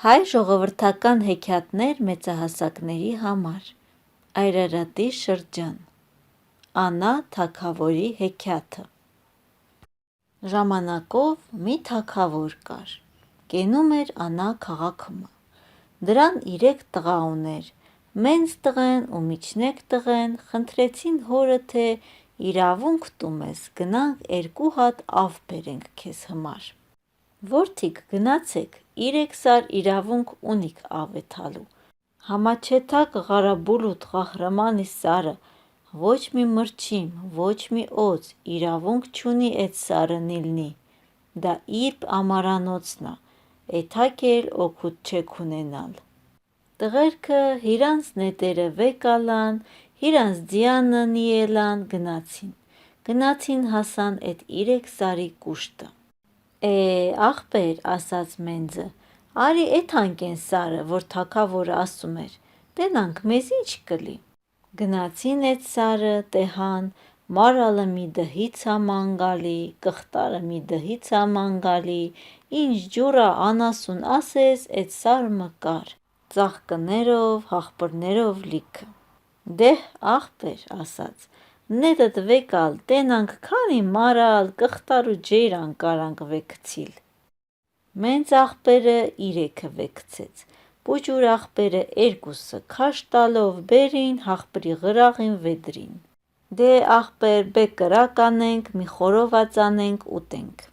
Հայ ժողովրդական հեքիաթներ մեծահասակների համար։ Այրարատի շրջան։ Անա թագավորի հեքիաթը։ Ժամանակով մի թագավոր կար։ Կենում էր Անա քաղաքը։ Դրան 3 տղա ուներ։ Մենց տղեն ու միջնեկ տղեն խնդրեցին հորը, թե իրավունք տումես, գնանք 2 հատ ավ բերենք քեզ համար։ Որդիք, գնացեք, 3 սար իրավունք ունիք ավ էթալու։ Համաչեթակ Ղարաբուլուտ Ղահրամանի սարը ոչ մի մրջիմ, ոչ մի օձ իրավունք չունի էտ սարը նիլնի, դա իր ամարանոցնա, էթակ էլ օգուտ չեք ունենալ։ Տղերքը հիրանց նետերը վեկալան, հիրանց ձյանը նիելան, գնացին հասան էտ 3 սարի կուշտը։ Ախպեր, ասաց մենձը, արի էթանք են սարը, որ թագավորը ասում էր, տենանք մեզ ինչ կլի։ Գնացին էտ սարը, տեհան, մարալը մի դհից ա մանգալի, կղտարը մի դհից ա մանգալի, ինչ ջուրա անասուն ասես, էտ սար մկար, ծաղկներով, հաղպրներով լիքը։ Դեհ, ախպեր, ասաց, նետըտ վեկալ, տենանք քանի մարալ, կղտար ու ջեյրան կարանք վեկցիլ։ Մենց ախպերը 3-ը վեկցեց, պուճուր ախպերը 2-ը քաշ տալով բերին, հաղպրի ղրաղին վեդրին։ Դե ախպեր բե կրակ անենք, մի խորոված անենք, ուտենք։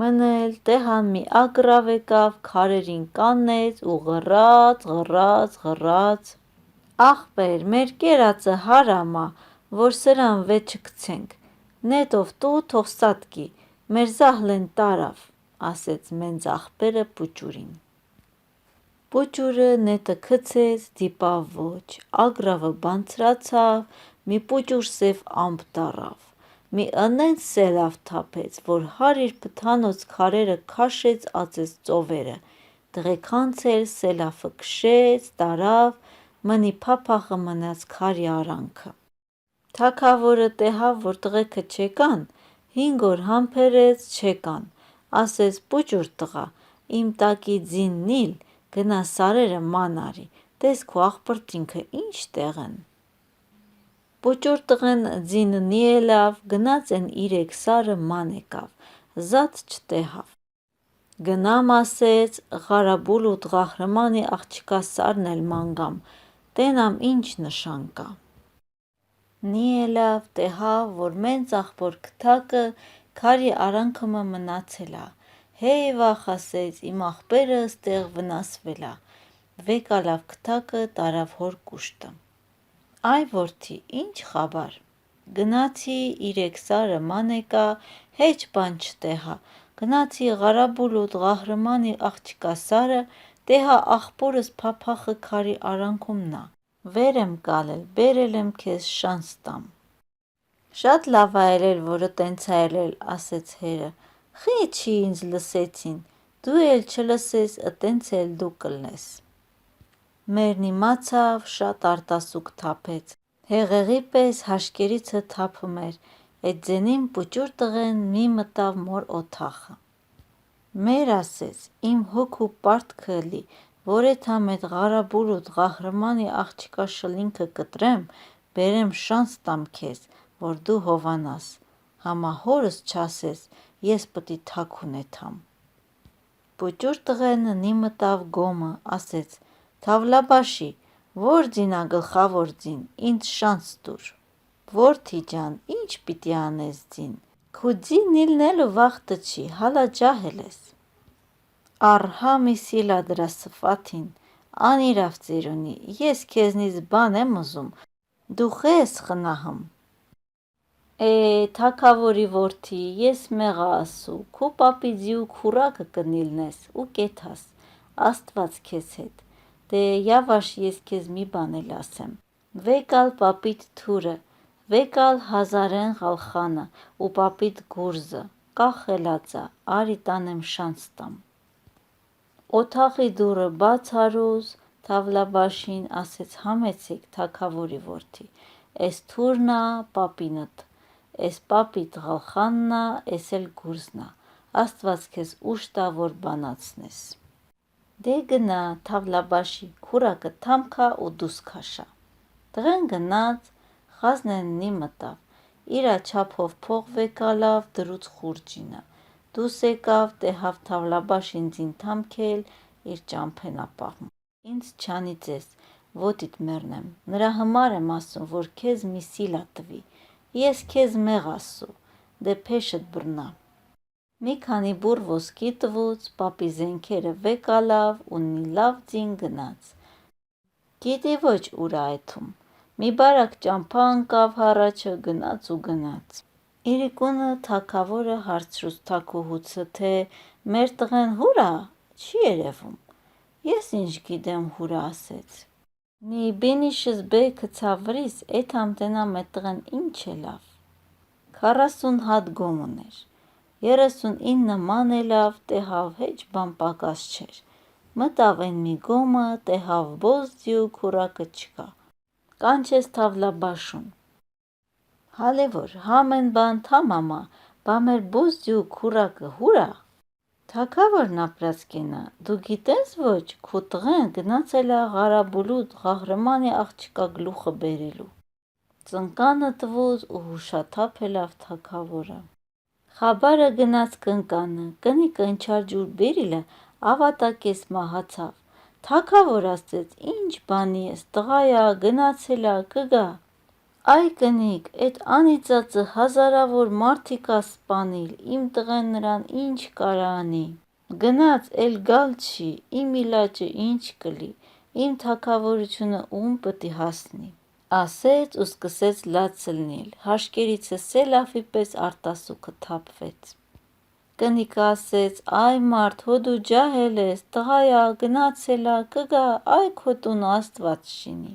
Մնել տեհան մի ագռա վեկավ, քարերին կանեց ու ղռաց։ Ախպեր, մեր կերածը հարամ ա, որ սրան վեչկցենք, նետով տու թող սատկի, մեր զահլեն տարավ, ասեց մենց ախպերը պուճուրին։ Պուճուրը նետը քցեց, դիպավ ոչ, ագռավը բանցրացավ, մի պուճուր սև ամպ տարավ, մի ընենց սելավ թափեց, որ հարիր պթանոց քարերը քաշեց ածեց ծովերը, տղեքանց էլ սելավը քշեց, տարավ, մնի փափախը մնաց քարի արանքը։ Թագավորը տեհավ, որ տղեքը չեկան, 5 օր համբերեց, չեկան, ասեց պուճուր տղա, իմ տակի ձին նիլ, գնա սարերը ման արի, տես քո աղպրտինքը ինչ տեղն։ Պուճուր տղեն ձինը նիելավ, գնաց են 3 սարը ման եկավ, զատ չտեհավ։ Գնամ ասեց, Ղարաբուլուտ Ղահրամանի աղջկա սարն էլ մանգամ, տենամ ինչ նշան կա։ Նիելավ, տեհավ, որ մենց ախպոր քթակը քարի արանքըմը մնացել ա, հեյ վախ ասեց, իմ ախպերը ստեղ վնասվել ա, վեկալավ քթակը, տարավ հոր կուշտը։ Այ որդի, ինչ խաբար։ Գնացի 3 սարը ման եկա, հեչ բան չտեհա, գնացի Ղարաբուլուտ Ղահրամանի աղջկա սարը, տեհա ախպորս փափախը քարի արանքումն ա, վեր եմ կալել, բերել եմ քեզ շանս տամ։ Շատ լավ ա ելել, որ տենց ա ելել, ասեց հերը, խի չի ինձ լսեցին, դու էլ չլսես, տենց էլ դու կլնես։ Մերն իմացավ, շատ արտասուք թափեց, հեղեղի պես հաշկերիցը թափում էր, էտ ձենին պուճուր տղեն մի մտավ մոր օթախը։ Մեր ասեց, իմ հոգու պարտքը լի, որ էթամ էտ Ղարաբուլուտ Ղահրամանի աղջկա շլինքը կտրեմ, բերեմ շանս տամ քեզ, որ դու հովանաս, համա հորս չասես, ես պտի թաքուն էթամ։ Պուճուր տղենը նիմտավ գոմը, ասեց, թավլաբաշի, որ ձին ա գլխավոր ձին, ինձ շանս տուր։ Որդի ջան, ինչ պիտի անես ձին, քու ձին նիլնելու վախտը չի, հալա ջահել ես։ Առհա մի սիլա դրա սֆաթին, անիրավ ծերունի, ես քեզնից բան եմ ուզում, դու խե ես խնահում։ Թագավորի որդի, ես մեղա ասու, քու պապի ձիու քուրակը կնիլնես ու կեթաս, աստված քեզ հետ, դե yavaş ես քեզ մի բան էլ ասեմ, վեկալ պապիտ թուրը, վեկալ Հազարեն Ղալխանը ու պապիտ գուրզը, կախելածա, արի տանեմ շանս տամ։ Օթախի դուռը բաց արուզ, թավլաբաշին ասեց համեցեք թագավորի որդի, էս թուրն ա պապինըտ, էս պապիտ Ղալխանն ա, էս էլ գուրզն ա, աստված քեզ ուժ տա, որ բանացնես։ Դե գնա թավլաբաշի քուրակը թամքա ու դուս քաշա։ Տղեն գնաց, խազնեննի մտավ, իրա չափով փող վեկալավ դրուց խուրջինը, դուս եկավ, տեհավ թավլաբաշին ձին թամքել, իր ճամփենա պահում։ Ինձ չանի ձեզ, ոտիդ մեռնեմ, նրա համար եմ ասում, որ քեզ մի սիլա տվի, ես քեզ մեղ ասու, դե փեշդ բռնա։ Մի քանի բուռ ոսկի տվուց, պապի զենքերը վեկալավ ու մի լավ ձին գնաց։ Գիտի ոչ ուր ա այթում, մի բարակ ճամփա ընկավ հառաչը, գնաց ու գնաց։ Իրիկունը թագավորը հարցրուց թագուհուցը, թե մեր տղեն հուր ա, չի երևում։ Ես ինչ գիտեմ հուրը ասեց։ Մի բինիշս բեյ գցավ վրիս, էթամ տենա մեր տղեն ինչ է լավ։ 40 հատ գոմ ուներ, 39 ման էլավ, տեհավ հեչ բան պակաս չէր։ Մտավ են մի գոմը, տեհավ բոզձյու քուրակը չկա։ Կանչեց թավլաբաշուն։ Հալևոր, համեն բան թամամա, բա մեր բոզձյու քուրակը հուր ա։ Թագավորն ապրած կենա, դու գիտես ոչ, քո տղեն գնացել ա Ղարաբուլուտ Ղահրմանի աղջկա գլուխը բերելու։ Ծնկանը տվուց ու հուշաթափ ելավ թագավորը։ Խաբարը գնաց կնկանը, կնիկը ընչար ջուր բերիլը, ավատակես մահացավ։ Թագավոր ասեց, ինչ բանի ես, տղայա, գնացել ա, կգա։ Այ կնիկ, էդ անիծածը հազարավոր մարդիկ ա սպանիլ, իմ տղեն նրան ինչ կարա անի։ Գնաց, էլ գալ չի, իմ իլաճը ինչ կլի, իմ թագավորությունը ում պտի հասնի։ Ասեց ու սկսեց լաց լնել, հաշկերիցը սելավի պես արտասուքը թափվեց։ Կնիկը ասեց, այ մարդ, հո դու ջահել ես, տղայա, գնացել ա, կգա, այ քո տունը Աստված շինի։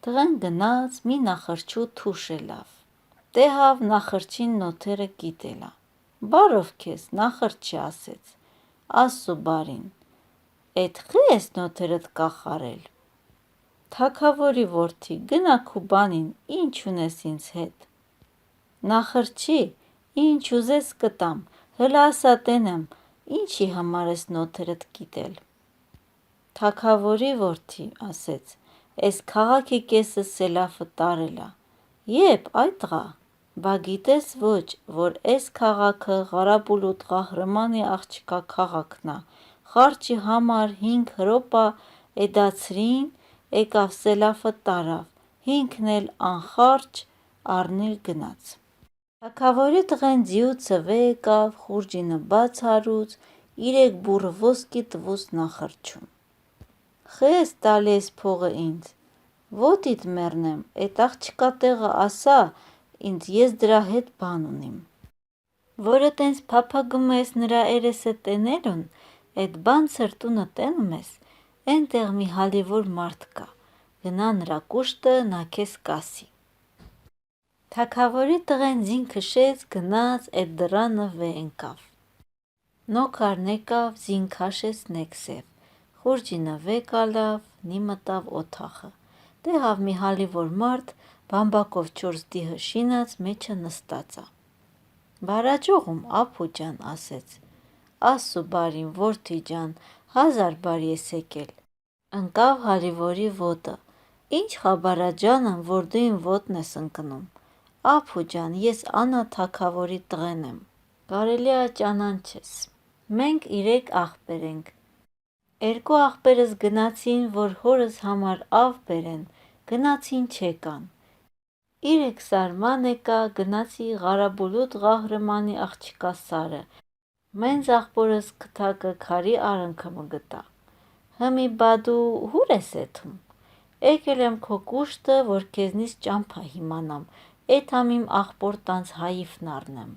Տղեն գնաց, մի նախրջու թուշ ելավ։ Տեհավ նախրջին նոթերը կիտելա։ Բարով քեզ, նախրջի ասեց, ասու բարին, էդ խի ես նոթերդ կախարել։ Թագավորի որդի, գնա քու բանին, ինչ ունես ինձ հետ։ Նախրջի, ինչ ուզես կտամ, հլա ասա տենեմ, ինչի համար ես նոթերդ կիտել։ Թագավորի որդի, ասեց, էս քաղաքի կեսը սելավը տարել ա։ Եբ, այ տղա, բա գիտես ոչ, որ էս քաղաքը Ղարաբուլուտ Ղահրմանի աղջկա քաղաքն ա, խարճի համար 5 հրոպա էդացրին, եկավ սելավը տարավ, 5-ն էլ անխարճ առնել գնաց։ Թագավորի տղեն ձիուցը եկավ, խուրջինը բաց արուց, 3 բուռը ոսկի տվուց նախրջուն։ Խես տալի ես փողը ինձ, ոտիդ մեռնեմ, էդ աղջկա տեղը ասա, ինձ ես դրա հետ բան ունիմ։ Որը տենց փափագում ես նրա երեսը տենելուն, էդ բան սրտունը տենում ես, էնտեղ մի հալիվոր մարդ կա, գնա նրա կուշտը, նա քեզ կասի։ Թագավորի տղեն ձին քշեց, գնաց, էդ դռանը վե ընկավ։ Նոքարն եկավ, ձին քաշեց նեքսև, խուրջինը վեկալավ, նի մտավ օթախը։ Տեհավ մի հալիվոր մարդ, բամբակով 4 դիհը շինած մեջը նստած ա։ Բարաջողում, ապու ջան, ասեց, ասու բարին, որդի ջան, 1000 բարի ես եկել։ Ընկավ հալիվորի ոտը, ինչ խաբարաջանն, որ դու իմ ոտն ես ընկնում։ Ապու ջան, ես Անա թագավորի տղեն եմ, կարելի ա ճանաչես։ Մենք 3 աղբեր ենք։ 2 աղբերս գնացին, որ հորս համար ավ բերեն, գնացին չեկան։ 3 սարման եկա, գնացի Ղարաբուլուտ Ղահրմանի աղջկա սարը, մենց աղբորս քթակը քարի արնքը մգտա։ Հմի բա դու հուր ես էթում։ Եկել եմ քո կուշտը, որ քեզնից ճամփա հիմանամ, էթամ իմ աղբոր տանց հայիվն առնեմ։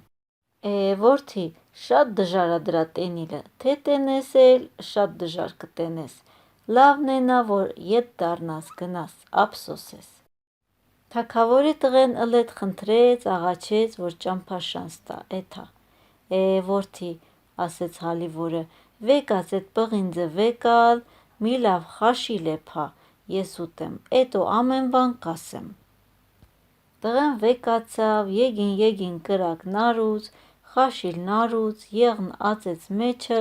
Որդի, շատ դժար ա դրա տենիլը, թե տենես էլ շատ դժար կտենես, լավն էնա, որ ետ դառնաս գնաս, ափսոսես։ Թագավորի տղեն ըլետ խնդրեց, աղաչեց, որ ճամփաշանց տա, էթա։ Որդի, ասեց հալիվորը, վեկած էդ պղինձը վեկալ, մի լավ խաշիլ է փա, ես ուտեմ, էտո ամեն բան կասեմ։ Տղեն վեկացավ, եգին կրակ նարուց, խաշիլ նարուց, եղն ածեց մեջը,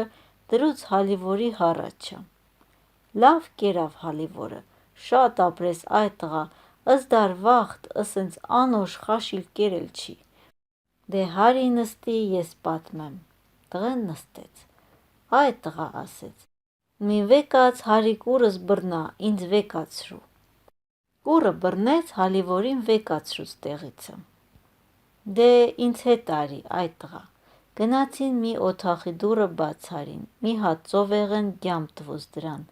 դրուց Հալիվորի հառաչը։ Լավ կերավ Հալիվորը, շատ ապրես այ տղա, ըզդար վաղտ ըսենց անոշ խաշիլ կերել չի։ Դե հարի նստի, ես պատմեմ։ Տղեն նստեց։ Այ տղա ասեց, մի վեկած հարի կուրս բռնա, ինձ վեկացրու։ Կուրը բռնեց Հալիվորին վեկացրուց տեղիցը։ Դե ինձ հետ արի, այ տղա։ Գնացին մի օթախի դուռը բաց արին, մի հատ ծովեղեն գյամ տվուց դրան,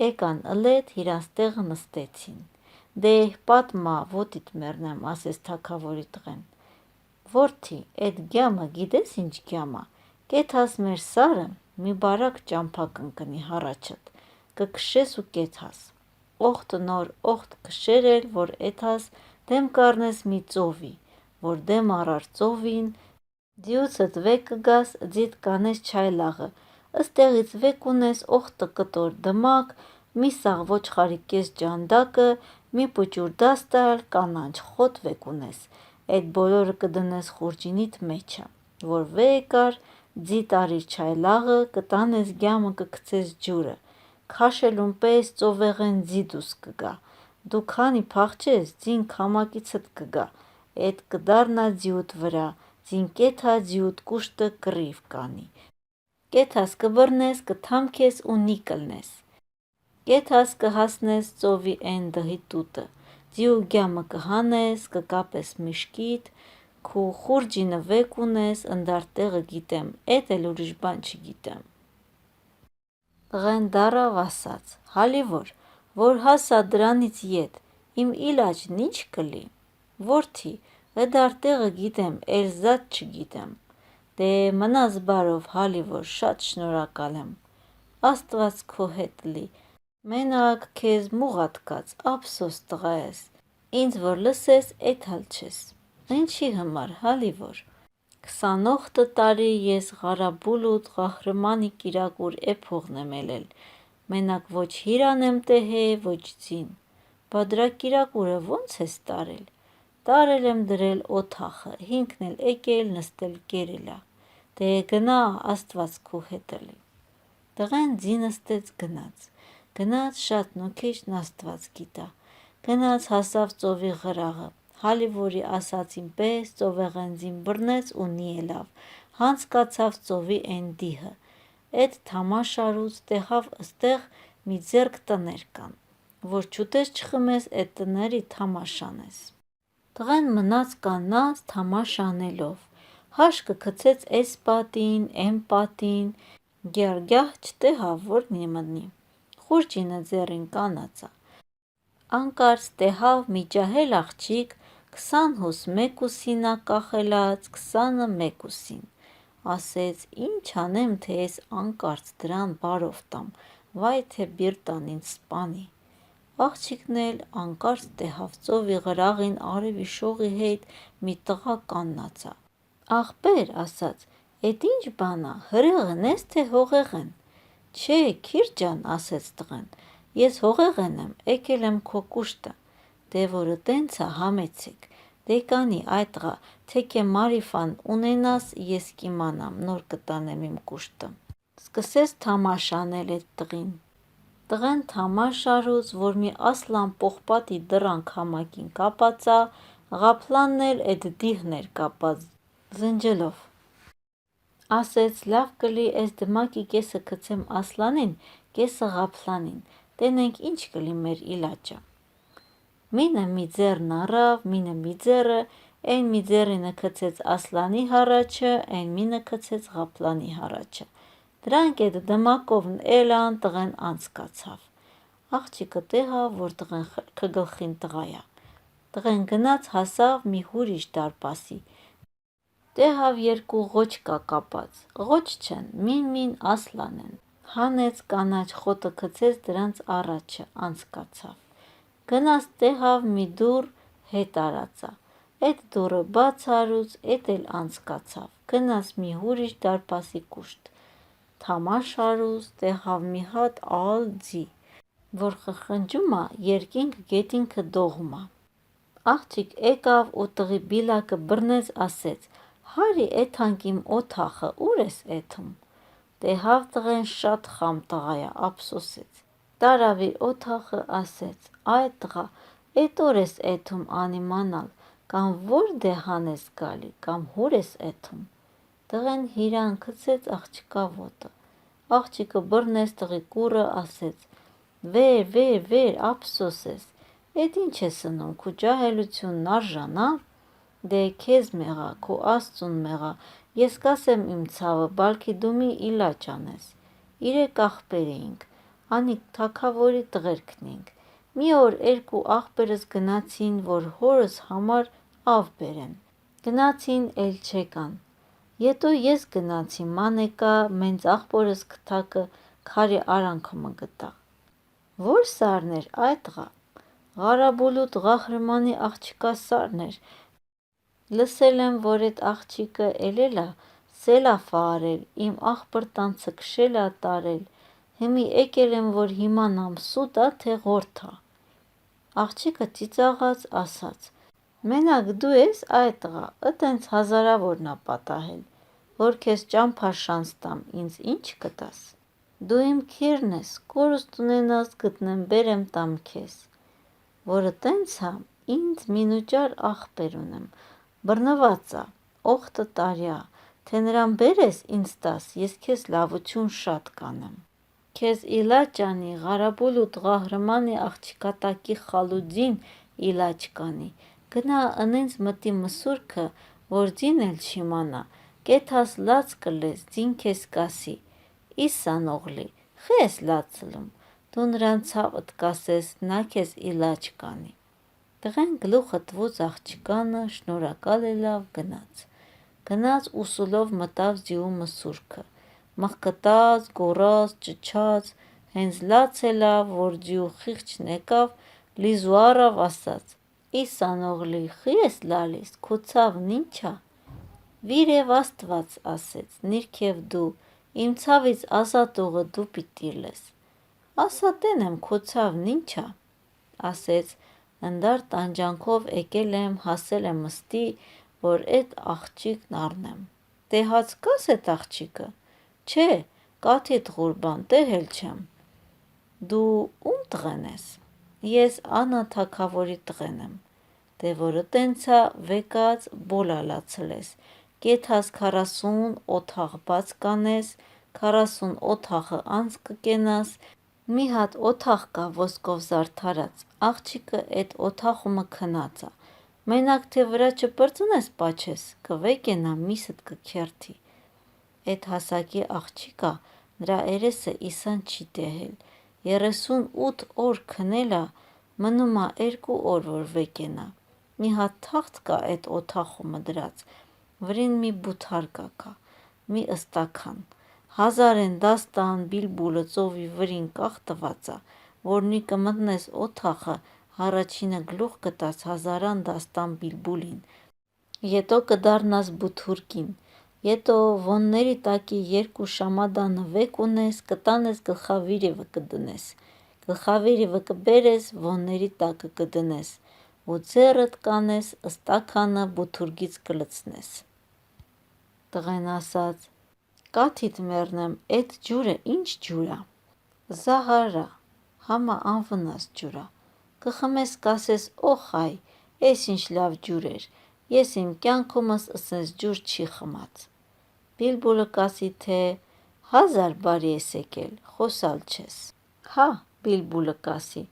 եկան ըլետ իրանց տեղը նստեցին։ Դե պատմա, ոտիդ մեռնեմ, ասեց թագավորի տղեն։ Որդի, էդ գյամը գիտես ինչ գյամ ա, կեթաս մեր սարը մի բարակ ճամփա կընկնի հառաչըդ, կքշես ու կեթաս։ Օխտ նոր օխտ քշեր էլ, որ էթաս դեմ կառնես մի ծովի, որ դեմ առար ծովին, ձիուցդ վեկ կգաս, ձիդ կանես չայլաղը, ըստեղից վեկ ունես օխտը կտոր դմակ, մի սաղ ոչխարի կես ջանդակը, մի պուճուր դաստալ, կանանչ խոտ վեկ ունես, էդ բոլորը կդնես խուրջինիդ մեջը, որ վեկար, ձի տարիր չայլաղը, կտանես գյամը կգցես ջուրը, քաշելուն պես ծովեղեն ձի դուս կգա, դու քանի փախչես, ձին քամակիցդ կգա, էդ կդառնա ձիուդ վրա, ձին կեթա ձիուդ կուշտը կռիվ կանի, կեթաս կբռնես, կթամքես ու նի կլնես, կեթաս կհասնես ծովի էն դհի տուտը, ձիու գյամը կհանես, կկապես միշկիդ, քու խուրջինը վեկ ունես, ընդար տեղը գիտեմ, էդ էլ ուրիշ բան չգիտեմ։ Տղեն դառավ ասաց, Հալիվոր, որ հասա դրանից ետ, իմ իլաջն ինչ կլի։ Որդի, էդար տեղը գիտեմ, էլ զատ չգիտեմ։ Դե մնաս բարով Հալիվոր, շատ շնորհակալ եմ։ Աստված քո հետ լի, մենակ քեզ մուղատ կաց, ափսոս տղա ես, ինձ որ լսես, էթալ չես։ Ինչի համար Հալիվոր։ 28 տարի ես Ղարաբուլուտ Ղահրմանի կիրակուր էփողն եմ ելել, մենակ ոչ հիրան եմ տեհե, ոչ ձին։ Բա դրա կիրակուրը ո՞նց ես տարել։ Տարել եմ դրել օթախը, հինքն էլ եկել նստել կերելա։ Դե գնա, Աստված քո հետ լի։ Տղեն ձի նստեց գնաց շատ նոքեջն Աստված գիտա։ Գնաց հասավ ծովի ղրաղը, Հալիվորի ասածին պես ծովեղեն ձին բռնեց ու նի ելավ, հանցկացավ ծովի էն դիհը, էդ թամաշարուց տեհավ ըստեղ մի ձեռք տներ կան, որ չուտես չխմես էդ տների թամաշանես։ Տղեն մնաց կանած թամաշանելով, հաշկը գցեց էս պատին, էն պատին, գյարգյահ չտեհավ որ նի մտնի, խուրջինը ձեռին կանածա։ Անկարծ տեհավ մի ջահել աղջիկ, 20 հուս մեկուսին ա կախելած, 20-ը մեկուսին, ասեց ինչ անեմ, թե ես անկարծ դրան բարով տամ, վայ թե բիրտան ինձ սպանի։ Աղջիկն էլ անկարծ տեհավ ծովի ղրաղին արևի շողի հետ մի տղա կաննացա։ Աղբեր, ասաց, էդ ինչ բան ա, հրեղեն ես թե հողեղեն։ Չէ, քիր ջան, ասեց տղեն, ես հողեղեն եմ, եկել եմ քո կուշտը։ Դե որը տենց ա, համեցեք, դե կանի այ տղա, թեքե մարիֆան ունենաս, ես կիմանամ, նոր կտանեմ իմ կուշտը։ Սկսեց թամաշանել էդ տղին։ Տղեն թամաշարուց, որ մի ասլան պողպատի դռան քամակին կապածա, Ղափլանն էլ էդ դիհն էր կապած զնջելով։ Ասեց լավ կլի էս դմակի կեսը գցեմ ասլանին, կեսը Ղափլանին, տենենք ինչ կլի մեր իլաճը։ Մինը մի ձեռն առավ, մինը մի ձեռը, էն մի ձեռինը գցեց ասլանի հառաչը, էն մինը գցեց Ղափլանի հառաչը։ Դրանք էդ դմակովն էլան, տղեն անցկացավ։ Աղջիկը տեհավ, որ տղեն քգլխին տղայա։ Տղեն գնաց հասավ մի հուրիշ դարպասի։ Տեհավ երկու ղոչկա կապած, ղոչ չեն, մին ասլան են։ Հանեց կանաչ խոտը գցեց դրանց առաջը, անցկացավ։ Գնաց տեհավ մի դուռ հետ արածա, էդ դուռը բաց արուց, էդ էլ անցկացավ, գնաց մի հուրիշ դարպասի կուշտ, թամաշարուց տեհավ մի հատ ալ ձի, որ խխնջում ա, երկինք գետինքը դողում ա։ Աղջիկ եկավ ու տղի բիլակը բռնեց, ասեց, հարի էթանք իմ օթախը, ուր ես էթում։ Տեսավ տղեն շատ խամ տղա ա, ափսոսեց։ Տարավ իր օթախը, ասեց. «Այ տղա, էդ օր ես էթում անիմանալ, կամ որ դեհան ես գալի, կամ հուր ես էթում»։ Տղեն հիրան գցեց աղջկա ոտը։ Աղջիկը բռնեց տղի կուռը, ասեց. «Վեր, ափսոսես, էդ ինչ ես սնում, քու ջահելությունն արժանա՞։ Դե քեզ մեղա, քու Աստծուն մեղա, ես կասեմ իմ ցավը, բալքի դու մի իլաջ անես։ 3 աղբեր էինք, անիկ թագավորի տղերքն էինք։ Մի օր 2 աղբերս գնացին, որ հորս համար ավ բերեն։ Գնացին, էլ չեկան։ Ետո ես գնացի, մանեկա մենց աղբորս քթակը քարի արանքը մը գտա։ Որ սարն էր, այ տղա։ Ղարաբուլուտ Ղահրմանի աղջկա սարն էր։ Լսել եմ, որ էդ աղջիկը էլելա սելաֆ ա արել, իմ աղբրտանցը քշել ա տարել, հիմի եկել եմ, որ իմանամ սուտ ա, թե ղորթ ա։ Աղջիկը ծիծաղած ասաց. «Մենակ դու ես, այ տղա, ըտենց հազարավորն ա պատահել, որ քեզ ճամփաշանց տամ, ինձ ինչ կտաս։ Դու իմ քիրն ես, կորուստ ունենաս գտնեմ բերեմ տամ քեզ։ Որը տենց ա, ինձ մինուճար աղբեր ունեմ, բռնված ա, օղտը տարյա, թե նրան բերես ինձ տաս, ես քեզ լավություն շատ կանեմ։ Քեզ իլաջ անի, Ղարաբուլուտ Ղահրմանի աղջկատակի Խալուձին իլաջ կանի, գնա ընենց մտի մսուրքը, որ ձին էլ չիմանա, կեթաս լաց կլես, ձին քեզ կասի, Իսան օղլի, խի ես լացլում, դու նրան ցավըտ կասես, նա քեզ իլաջ կանի։ Տղեն գլուխը տվուց աղջկանը, շնորհակալ ելավ, գնաց ուսուլով մտավ ձիու մսուրքը, մղկտաց, գոռաց, ճչաց, հենց լաց ելավ, որ ձիու խիղճն եկավ, լիզու առավ, ասաց. «Իսան օղլի, խի ես լալիս, քու ցավն ինչ ա»։ «Վիրև Աստված», ասեց, «նիրքև դու, իմ ցավից ազատողը դու պիտի լես»։ «Ասա տենեմ, քու ցավն ինչ ա»։ Ասեց. «Ընդար տանջանքով եկել եմ, հասել եմ ըստի, որ էդ աղջիկն առնեմ»։ «Տեսած կաս էդ աղջիկը»։ «Չէ, կաթիդ ղուրբան, տեսել չեմ»։ «Դու ում տղեն ես»։ «Ես Անա թագավորի տղեն եմ»։ «Դե որը տենց ա, վեկած բոլա լացլես, կեթաս 40 օթաղ բաց կանես, 40 օթաղը անց կկենաս, մի հատ օթաղ կա ոսկով զարդարած, աղջիկը էդ օթաղումը քնած ա, մենակ թե վրա չպրծնես պաչես, կվեկենա միսըդ կքերթի»։ Էդ հասակի աղջիկ ա, նրա երեսը Իսան չի տեսել, 38 օր քնել ա, մնում ա 2 օր, որ վեկենա։ Մի հատ թախտ կա էդ օթախումը դրած, վրին մի բութարկա կա, մի ըստաքան, 1000 դաստան բիլբուլը ծովի վրին կախտված ա, որ նի կմտնես օթախը, առաջինը գլուխ կտաս 1000 դաստան բիլբուլին, ետո կդառնաս բութուրկին, ետո ոնների տակի 2 շամադանը վեկ ունես, կտանես գլխավիրևը կդնես, գլխավիրևը կբերես, ոնների տակը կդնես, ու ձեռդ կանես, ըստաքանը բութուրկից կլցնես։ Տղեն ասաց. «Կաթիդ մեռնեմ, էդ ջուրը ինչ ջուր ա»։ «Զահար ա, համա անվնաս ջուր ա, կխմես կասես օխայ, էս ինչ լավ ջուր էր, ես իմ կյանքումս ըսես ջուր չի խմած»։ Բիլբուլը կասի թե 1000 բարի ես եկել, խոսալ չես։ Հա, Բիլբուլը կասի.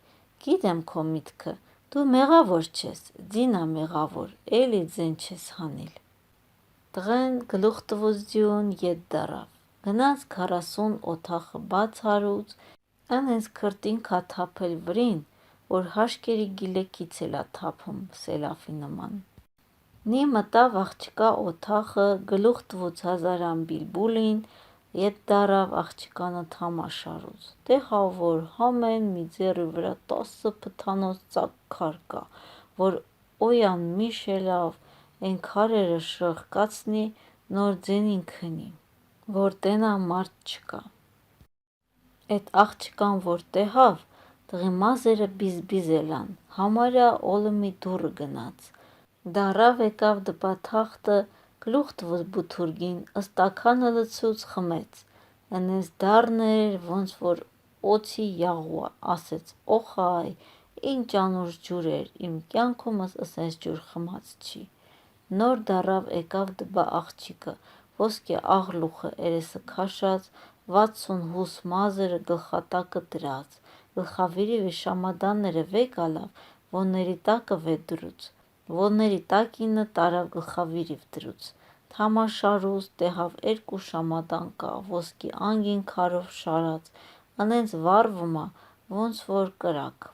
«Գիտեմ քո միտքը, դու մեղավոր չես, ձին ա մեղավոր, էլի ձեն չես հանիլ»։ Տղեն գլուխ տվուց ձիուն, ետ դառավ, գնաց 40 օթախը բաց հարուց, ընենց քրտինք ա թափել վրին, որ հաշկերի գիլեկից էլ ա թափում, սելավի նման։ Նի մտավ աղջկա օթախը, գլուխ տվուց 1000 բիլբուլին, ետ դառավ աղջկանը թամաշարուց, տեսավ, որ համեն մի ձեռի վրա 10 փթանոց ծակ քար կա, որ օյան միշ ելավ, էն քարերը շրխկացնի, նոր ձենին քնի, որ տենա մարդ չկա։ Էդ աղջկան որ տեսավ, տղի մազերը բիզ-բիզ ելան, համարյա օլմի դուռը գնաց, դառավ եկավ դպա թախտը, գլուխ տվուց բութուրկին, ըստաքանը լցուց, խմեց, ընես դառներ, ոնց որ օձի յաղուա, ասեց օխայ, ինչ անուշ ջուր էր, իմ կյանքումս ըսես ջուր խմած չի։ Նոր դառավ եկավ դբա աղջիկը, ոսկե աղլուխը երեսը քաշած, 60 հուս մազերը գլխատակը դրած, գլխավիրիվի շամադանները վեկ ալավ, ոնների տակը վեդրուց, ոնների տակինը տարավ գլխավիրիվ դրուց, թամաշարուց տեղավ 2 շամադան կա, ոսկի անգին քարով շարած, ընենց վառվումա, ոնց որ կրակ։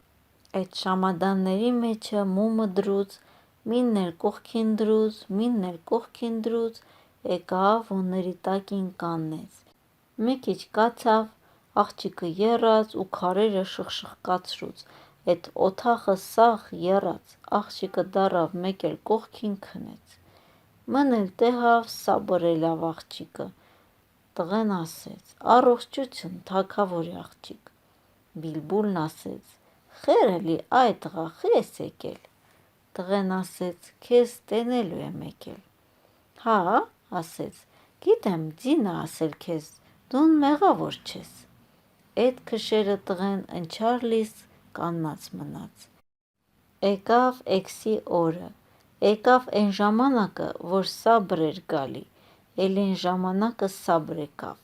Այդ շամադանների մեջը մումը դրուց, մինն էլ կողքին դրուց, մինն էլ կողքին դրուց, եկավ ոնների տակին կաննեց։ Մի քիչ կացավ, աղջիկը եռաց ու քարերը շխկացրուց, էդ օթախը սաղ եռաց, աղջիկը դառավ մեկ էլ կողքին քնեց։ Ման էլ տեղավ սաբր ելավ աղջիկը։ Տղեն ասեց. «Առողջություն, թագավորի աղջիկ»։ Բիլբուլն ասեց. «Խերը լի այ տղա, խես եկել»։ Տղեն ասեց. «Քեզ տենելու եմ եկել»։ «Հա՞, ասեց, «գիտեմ, ձին ա ասել քեզ, դուն մեղավոր չես»։ Էդ քշերը տղեն ընչարլիս կանգնած մնաց։ Եկավ էքսի օրը, եկավ էն ժամանակը, որ սաբր էր գալի, էլ էն ժամանակը սաբր եկավ։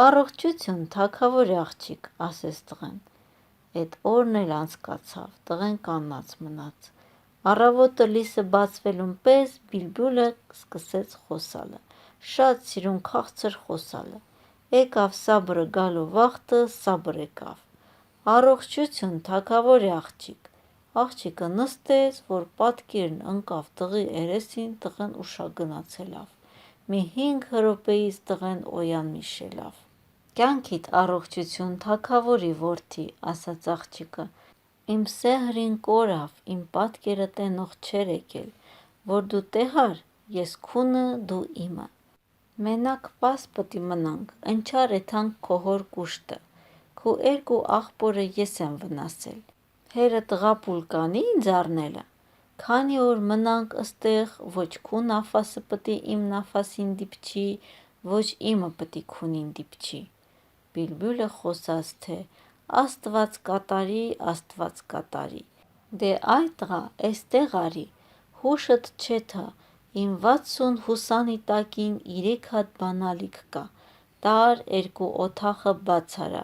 «Առողջություն, թագավորի աղջիկ», ասեց տղեն։ Էդ օրն էլ անցկացավ, տղեն կանգնած մնաց։ Առավոտը լույսը բացվելուն պես Բիլբուլը սկսեց խոսալը, շատ սիրուն քաղցր խոսալը։ Եկավ սաբրը գալու վաղտը, սաբր եկավ։ «Առողջություն, թագավորի աղջիկ»։ Աղջիկը նստեց, որ պատկերն ընկավ տղի երեսին, տղեն ուշագնացելավ։ Մի 5 րոպեից տղեն օյան-միշ ելավ։ «Կյանքիդ առողջություն, թագավորի որդի», ասաց աղջիկը։ «Իմ սեհրին կորավ, իմ պատկերը տենող չէր եկել, որ դու տեղար, ես քունը, դու իմը։ Մենակ պաս պտի մնանք, ընչար էթանք քո հոր կուշտը, քու 2 աղբորը ես եմ վնասել։ Հերը տղապուլ կանի ինձ առնելը։ Քանի օր մնանք ըստեղ, ոչ քու նաֆասը պտի իմ նաֆասին դիպչի, ոչ իմը պտի քունին դիպչի»։ Բիլբուլը խոսաց թե. «Աստված կատարի, Աստված կատարի»։ Դե այ տղա, էստեղ արի, հուշդ չեթա, իմ 60 հուսանի տակին 3 հատ բանալիք կա, տար 2 օթախը բաց արա,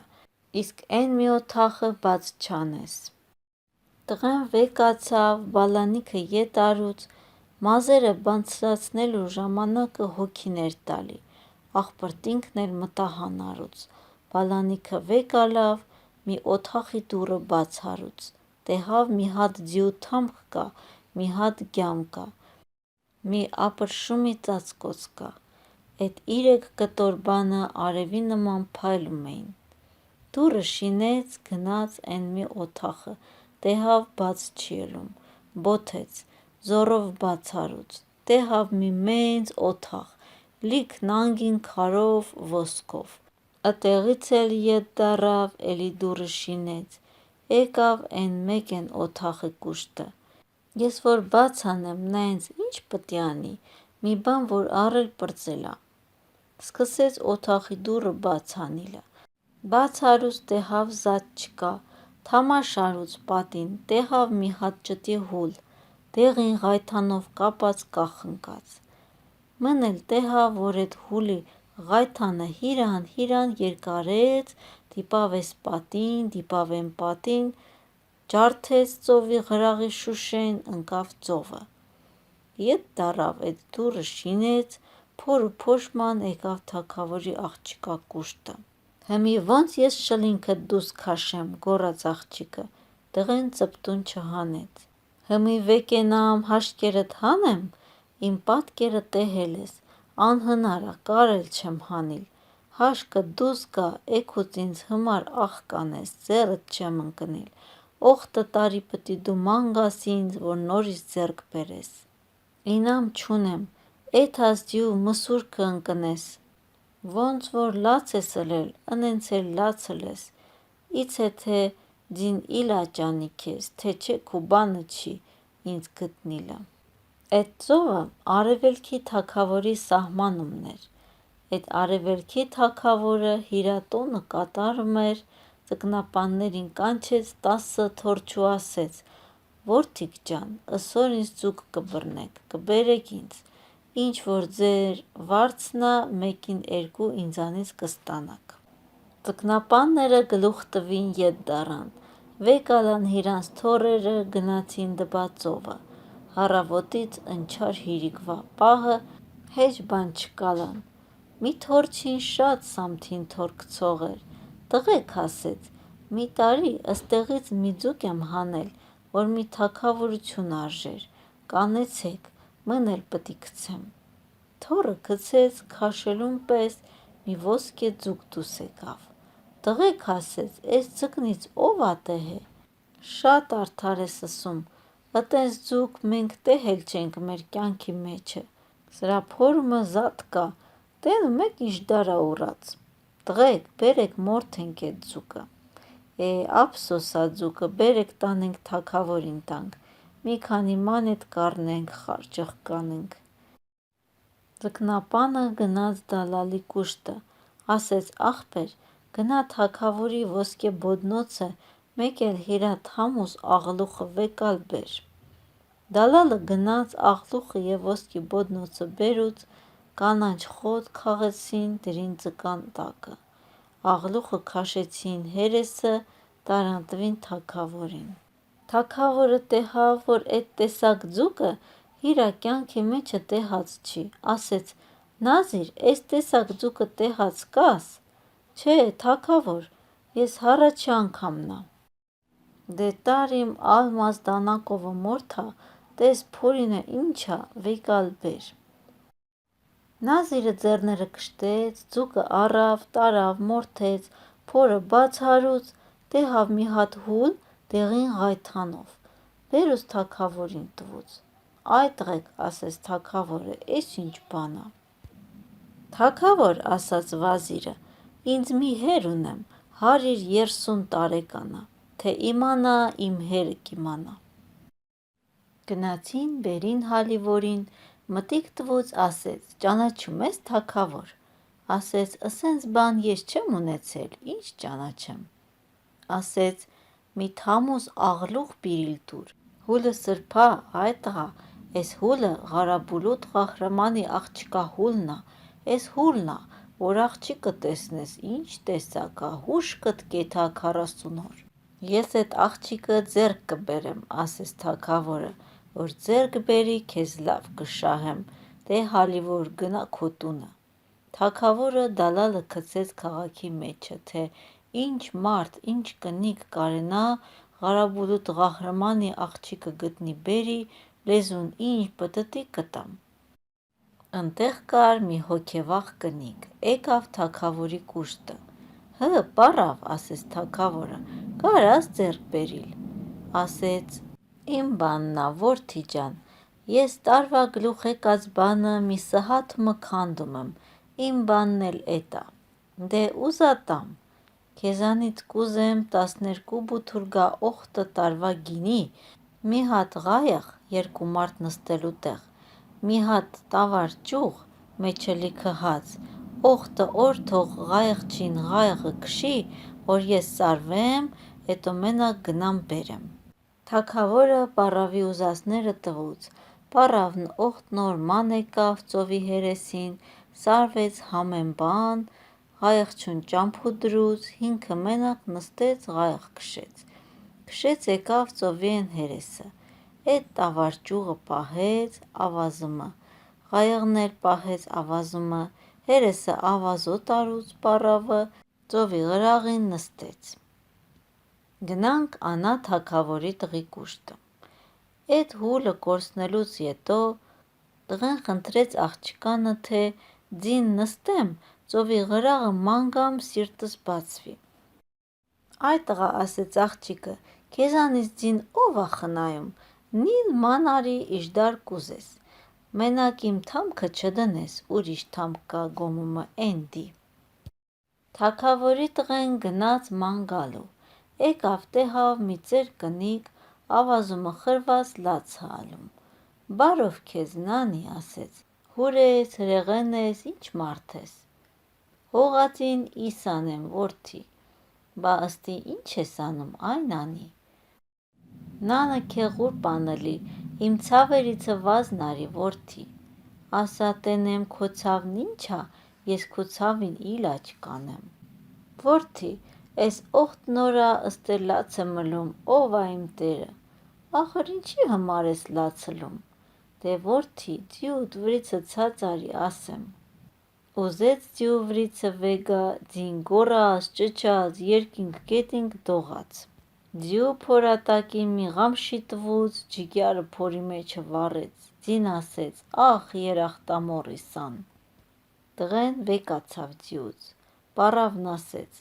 իսկ էն մի օթախը բաց չանես։ Տղեն վեկացավ, բալանիքը ետ արուց, մազերը բարձրացնելու ժամանակը հոգին էր տալի, աղբրտինքն էլ մտահան արուց, բալանիքը վեկ ալավ, մի օթախի դուռը բաց արուց, տեղավ մի հատ ձիու թամք կա, մի հատ գյամ կա, մի ապրշումի ծածկոց կա, էդ 3 կտոր բանը արևի նման փայլում էին։ Դուռը շինեց, գնաց էն մի օթախը, տեղավ բաց չի ելում, բոթեց, զոռով բաց արուց, տեղավ մի մեծ օթախ, լիքն անգին քարով, ոսկով։ Ըտեղից էլ ետ դառավ, էլի դուռը շինեց, եկավ էն մեկեն օթախի կուշտը։ Ես որ բաց անեմ, նա ինձ ինչ պտի անի, մի բան որ առել պրծելա։ Սկսեց օթախի դուռը բաց անիլը։ Բաց արուց տեղավ զատ չկա, թամաշարուց պատին, տեղավ մի հատ ճտի հուլ, դեղին ղայթանով կապած կախնկած։ Ման էլ տեղավ, որ էդ հուլի ղայթանը հիրան երկարեց, դիպավ էս պատին, դիպավ էն պատին, ջարդեց ծովի ղրաղի շուշեն, ընկավ ծովը։ Ետ դառավ, էդ դուռը շինեց, փոր ու փոշման եկավ թագավորի աղջկա կուշտը։ «Հըմի ոնց ես շլինքդ դուրս քաշեմ», գոռաց աղջիկը, տղեն ծպտուն չհանեց։ «Հըմի վեկենամ, հաշկերդ հանեմ, իմ պատկերը տեհել ես, անհնար ա, կարել չեմ հանիլ, հաշկդ դուս գա, էգուց ինձ հմար աղ կանես, ձեռդ չեմ ընկնիլ, օղտը տարի պտի դու ման գաս ինձ, որ նորից ձեռք բերես։ Ինամ չունեմ, էթաս ձիու մսուր կընկնես, ոնց որ լաց ես ըլել, ընենց էլ լաց ըլես, իցե թե ձին իլա ճանի քեզ, թե չէ քու բանը չի ինձ գտնիլը»։ Էդ ծովը արևելքի թագավորի սահմանումն էր, Այդ արևելքի թագավորը հիրատոնը կատարում էր, ձկնապաններին կանչեց 10 թորջու ասեց. «Որդիկ ջան, ըսօր ինձ ձուկ կբռնեք, կբերեք ինձ, ինչ որ ձեր վարձն ա, մեկին 2 ինձանից կստանաք»։ Ձկնապանները գլուխ տվին ետ դառան, վեկ ալան իրանց թոռերը, գնացին դպածովը, հառավոտից ընչար հիրիկվա պահը, հեչ բան չկալան։ Մի թորջին շատ սամթին թոռ գցող էր, տղեք ասեց, մի տարի ըստեղից մի ձուկ եմ հանել, որ մի թագավորություն արժեր, կանեցեք, մըն էլ պտի գցեմ։ Թոռը գցեց, քաշելուն պես մի ոսկե ձուկ դուրս եկավ։ Տղեք ասեց, էս ձկնից ով ա տեհե։ Շատ արդար ես ըսում, ըտենց ձուկ մենք տեհել չենք մեր կյանքի մեջը, սրա փորումը զատ կա, տենում եք ինչ դարա ուռած։ Տղեք, բերեք մորթենք էդ ձուկը։ Ափսոս ա ձուկը, բերեք տանենք թագավորին տանք, մի քանի մանեթ կառնենք, խարճղ կանենք։ Ձկնապանը գնաց դալալի կուշտը, ասեց ախպեր, գնա թագավորի ոսկե բոդնոցը, մեկ էլ հիրա թամուզ աղլուխը վեկալ բեր։ Դալալը գնաց, աղլուխը և ոսկի բոդնոցը բերուց, կանաչ խոտ քաղեցին, դրին ձկան տակը, աղլուխը քաշեցին հերեսը, տարան տվին թագավորին։ Թագավորը տեսավ, որ էդ տեսակ ձուկը իրա կյանքի մեջը տեհած չի, ասեց. «Նազիր, էս տեսակ ձուկը տեհած կաս»։ «Չէ, թագավոր, ես հառաջի անգամն ա»։ «Դե տար իմ ալմազ դանակովը մորթա, տես փորինը ինչ ա, վեկալ բեր»։ Նազիրը ձեռները կշտեց, ձուկը առավ, տարավ, մորթեց, փորը բաց արուց, տեսավ մի հատ հուլ դեղին ղայթանով, բերուց թագավորին տվուց։ «Այ տղեկ», ասեց թագավորը, էս ինչ բան ա։ «Թագավոր», ասաց վազիրը, ինձ մի հեր ունեմ, 130 տարեկան ա, թե իմանա, իմ հերը կիմանա։ Գնացին, բերին հալիվորին, մտիկ տվուց, ասեց. «Ճանաչում ես, թագավոր»։ Ասեց. «Ասենց բան ես չեմ ունեցել, ինչ ճանաչեմ»։ Ասեց. «Մի թամուզ աղլուխ բիրիլ տուր»։ Հուլը սրբա, այ տղա, էս հուլը Ղարաբուլուտ Ղահրամանի աղջկա հուլն ա, էս հուլն ա, որ աղջիկը տեսնես, ինչ տեսակ ա, հուշկդ կեթա 40 օր։ Ես էդ աղջիկը ձեռք կբերեմ, ասեց թագավորը, որ ձեռք բերի, քեզ լավ կշահեմ, դե հալիվոր գնա քո տունը։ Թագավորը դալալը գցեց քաղաքի մեջը, թե ինչ մարդ, ինչ կնիկ կարենա Ղարաբուլուտ Ղահրամանի աղջիկը գտնի բերի, լեզուն ինչ պտտի կտամ։ Ընտեղ կար մի հոգևաղ կնիկ, եկավ թագավորի կուշտը։ Պառավ, ասեց թագավորը, կարաս ձեռք բերիլ։ Ասեց. «Իմ բանն ա, որդի ջան, ես տարվա գլուխ եկած բանը մի սհաթմը քանդում եմ, իմ բանն էլ էտ ա։ Դե ուզա տամ, քեզանից կուզեմ 12 բութուրգա օղտը տարվա գինի, մի հատ ղայախ, 2 մարդ նստելու տեղ, մի հատ տավար ճուղ, մեջը լիքը հաց, օղտը օր թող ղայխչին ղայխը քշի, որ ես սարվեմ, հետո մենակ գնամ բերեմ»։ Թագավորը պառավի ուզածները տվուց, պառավն օղտն օր ման եկավ ծովի հերեսին, սարվեց համեն բան, ղայխչուն ճամփու դրուց, հինքը մենակ նստեց, ղայխ քշեց։ Քշեց եկավ ծովիեն հերեսը, էդ տավար ճուղը պահեց, ավազումը, ղայեղն էլ պահեց ավազումը, հերեսը ավազոտ արուց պառավը, ծովի ղրաղին նստեց։ Գնանք Անա թագավորի տղի կուշտը։ Էդ հուլը կորցնելուց ետո տղեն խնդրեց աղջկանը, թե ձին նստեմ, ծովի ղրաղը ման գամ, սիրտս բացվի։ «Այ տղա», ասեց աղջիկը, «քեզանից ձին ով ա խնայում, նիլ ման արի իժդար կուզես, մենակ իմ թամքը չդնես, ուրիշ թամք կա գոմումը էն դի»։ Թագավորի տղեն գնաց ման գալու, եկավ տեսավ մի ծեր կնիկ, ավազումը խրված լաց ա ալում։ «Բարով քեզ, Նանի», ասեց, «հուր ես, հրեղեն ես, ինչ մարդ ես»։ Հողածին ის անեմ, որդի, բա ըստի ինչ ես անում, այն անի։ Նանը քեղուր պանելի, իմ ցավերիցը վազն արի, որդի, ասա տենեմ քո ցավն ինչա, ես քո ցավին իլաչ կանեմ։ Որդի, էս օխտ նորա ըստե լաց է մլում, ով ա իմ տերը, ախր ինչի համար ես լացլում, դե որդի, ձյուդ վրիցը ցած արի ասեմ։ Ուզեց ձյու վրիցը վեգա, ձին գոռաց, ճչաց, երկինք կետինք դողաց։ Ձյու փորատակին մի ղամշի տվուց, ջիգյարը փորի մեջը վառեց, ձին ասեց, ախ երախտամոռիսան։ Տղեն վեկացավ ձյուց, պառավն ասեց,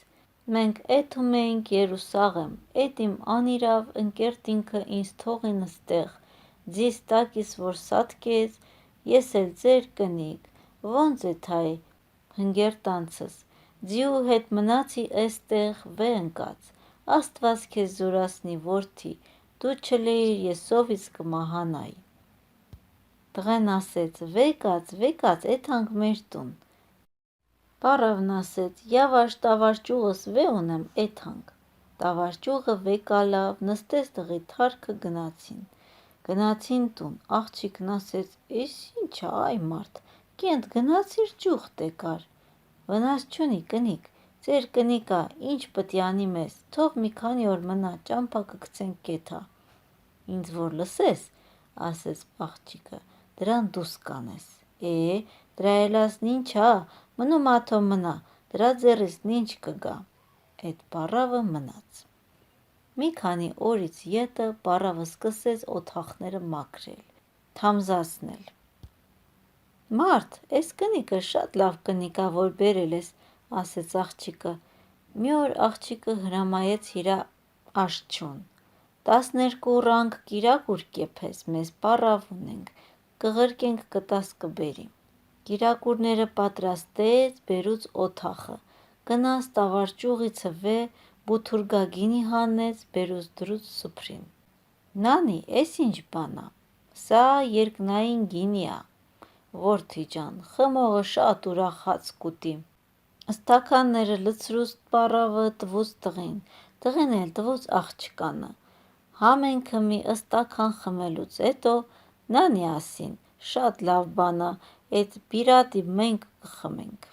մենք էթում էինք Երուսաղեմ, էդ իմ անիրավ ընկերտինքը ինձ թողին ստեղ, ձիս տակիս որ սատկեց, ես էլ ձեր կնիկ, ոնց է թայ հնգերտանցս, ձյու հետ մնացի էստեղ վե ընկած, աստված քեզ զորացնի որդի, դու չլեիր ես սովից կմահանայի։ Տղեն ասեց, վեկաց, էթանք մեր տուն։ Պառավն ասեց, «Յավաշ տավարճուղս վե ունեմ, էթանք»։ Տավարճուղը վեկալավ, նստեց տղի թարքը գնացին տուն, աղջիկն ասեց, «Էս ինչ ա, այ մարդ, կենտ գնացիր ճուղ տեկար»։ Վնաս չունի կնիկ, ձեր կնիկա, ինչ պտի անի մեզ, թող մի քանի օր մնա, ճամփա կգցենք կեթա։ Ինձ որ լսես, ասեց աղջիկը, դրան դուս կանես։ Դրա էլասն ինչ ա, մնում աթո մնա, դրա ձեռիսն ինչ կգա։ Էդ պառավը մնաց։ Մի քանի օրից ետը պառավը սկսեց օթախները մաքրել, թամզացնել։ Մարդ, էս կնիկը շատ լավ կնիկ ա, որ բերել ես, ասեց աղջիկը։ Մի օր աղջիկը հրամայեց իրա աշչուն, 12 ռանգ կիրակուր կեփես, մեզ պառավ ունենք, կղրկենք կտաս կբերի։ Կիրակուրները պատրաստեց, բերուց օթախը, գնաց տավարճուղիցը վե, բութուրգա գինի հանեց, բերուց դրուց սուփրին։ Նանի, էս ինչ բան ա, սա երկնային գինի ա, որդի ջան, խմողը շատ ուրախաց կուտի։ Ստաքանները լցրուց պառավը տվուց տղին, տղին էլ տվուց աղջկանը։ Համենքը մի ստաքան խմելուց հետո Նանի ասին, շատ լավ բան ա, էդ բիրատի մենք կխմենք։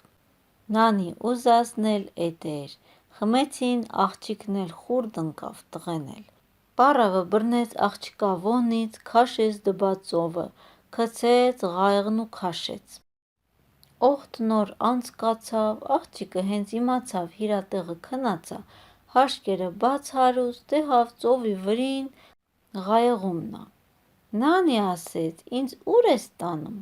Նանի ուզածն էլ էդ էր, խմեցին, աղջիկն էլ խուրդ ընկավ, տղեն էլ։ Պառավը բռնեց աղջկա ոնից, քաշեց դբա ծովը, գցեց ղայղն ու քաշեց։ Օխտ նոր անցկացավ, աղջիկը հենց իմացավ իրա տեղը քնած ա, հաշկերը բաց հարուց, դեհավ ծովի վրին ղայղումն ա։ Նանի ասեց, ինձ ուր ես տանում։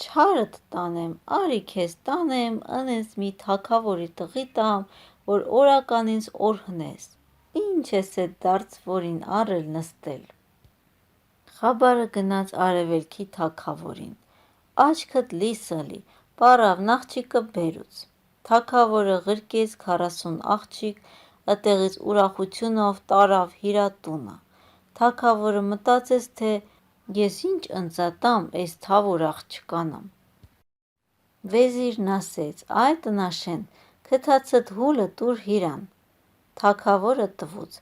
Չարդ տանեմ, արի քեզ տանեմ, ընես մի թագավորի տղի տամ, որ օրական ինձ օրհնես։ Ինչ ես էդ դարձվորին առել նստել։ Խաբարը գնաց արևելքի թագավորին։ Աչքդ լիսալի, պառավն աղջիկը բերուց։ Թագավորը ղրկեց 40 աղջիկ, ըտեղից ուրախությունով տարավ իրա տունը։ Թագավորը մտածեց, թե ես ինչ ընծատամ էս թավոր աղջկանամ։ Վեզիրն ասեց, այ տնաշեն, քթացդ հուլը տուր իրան։ Թագավորը տվուց։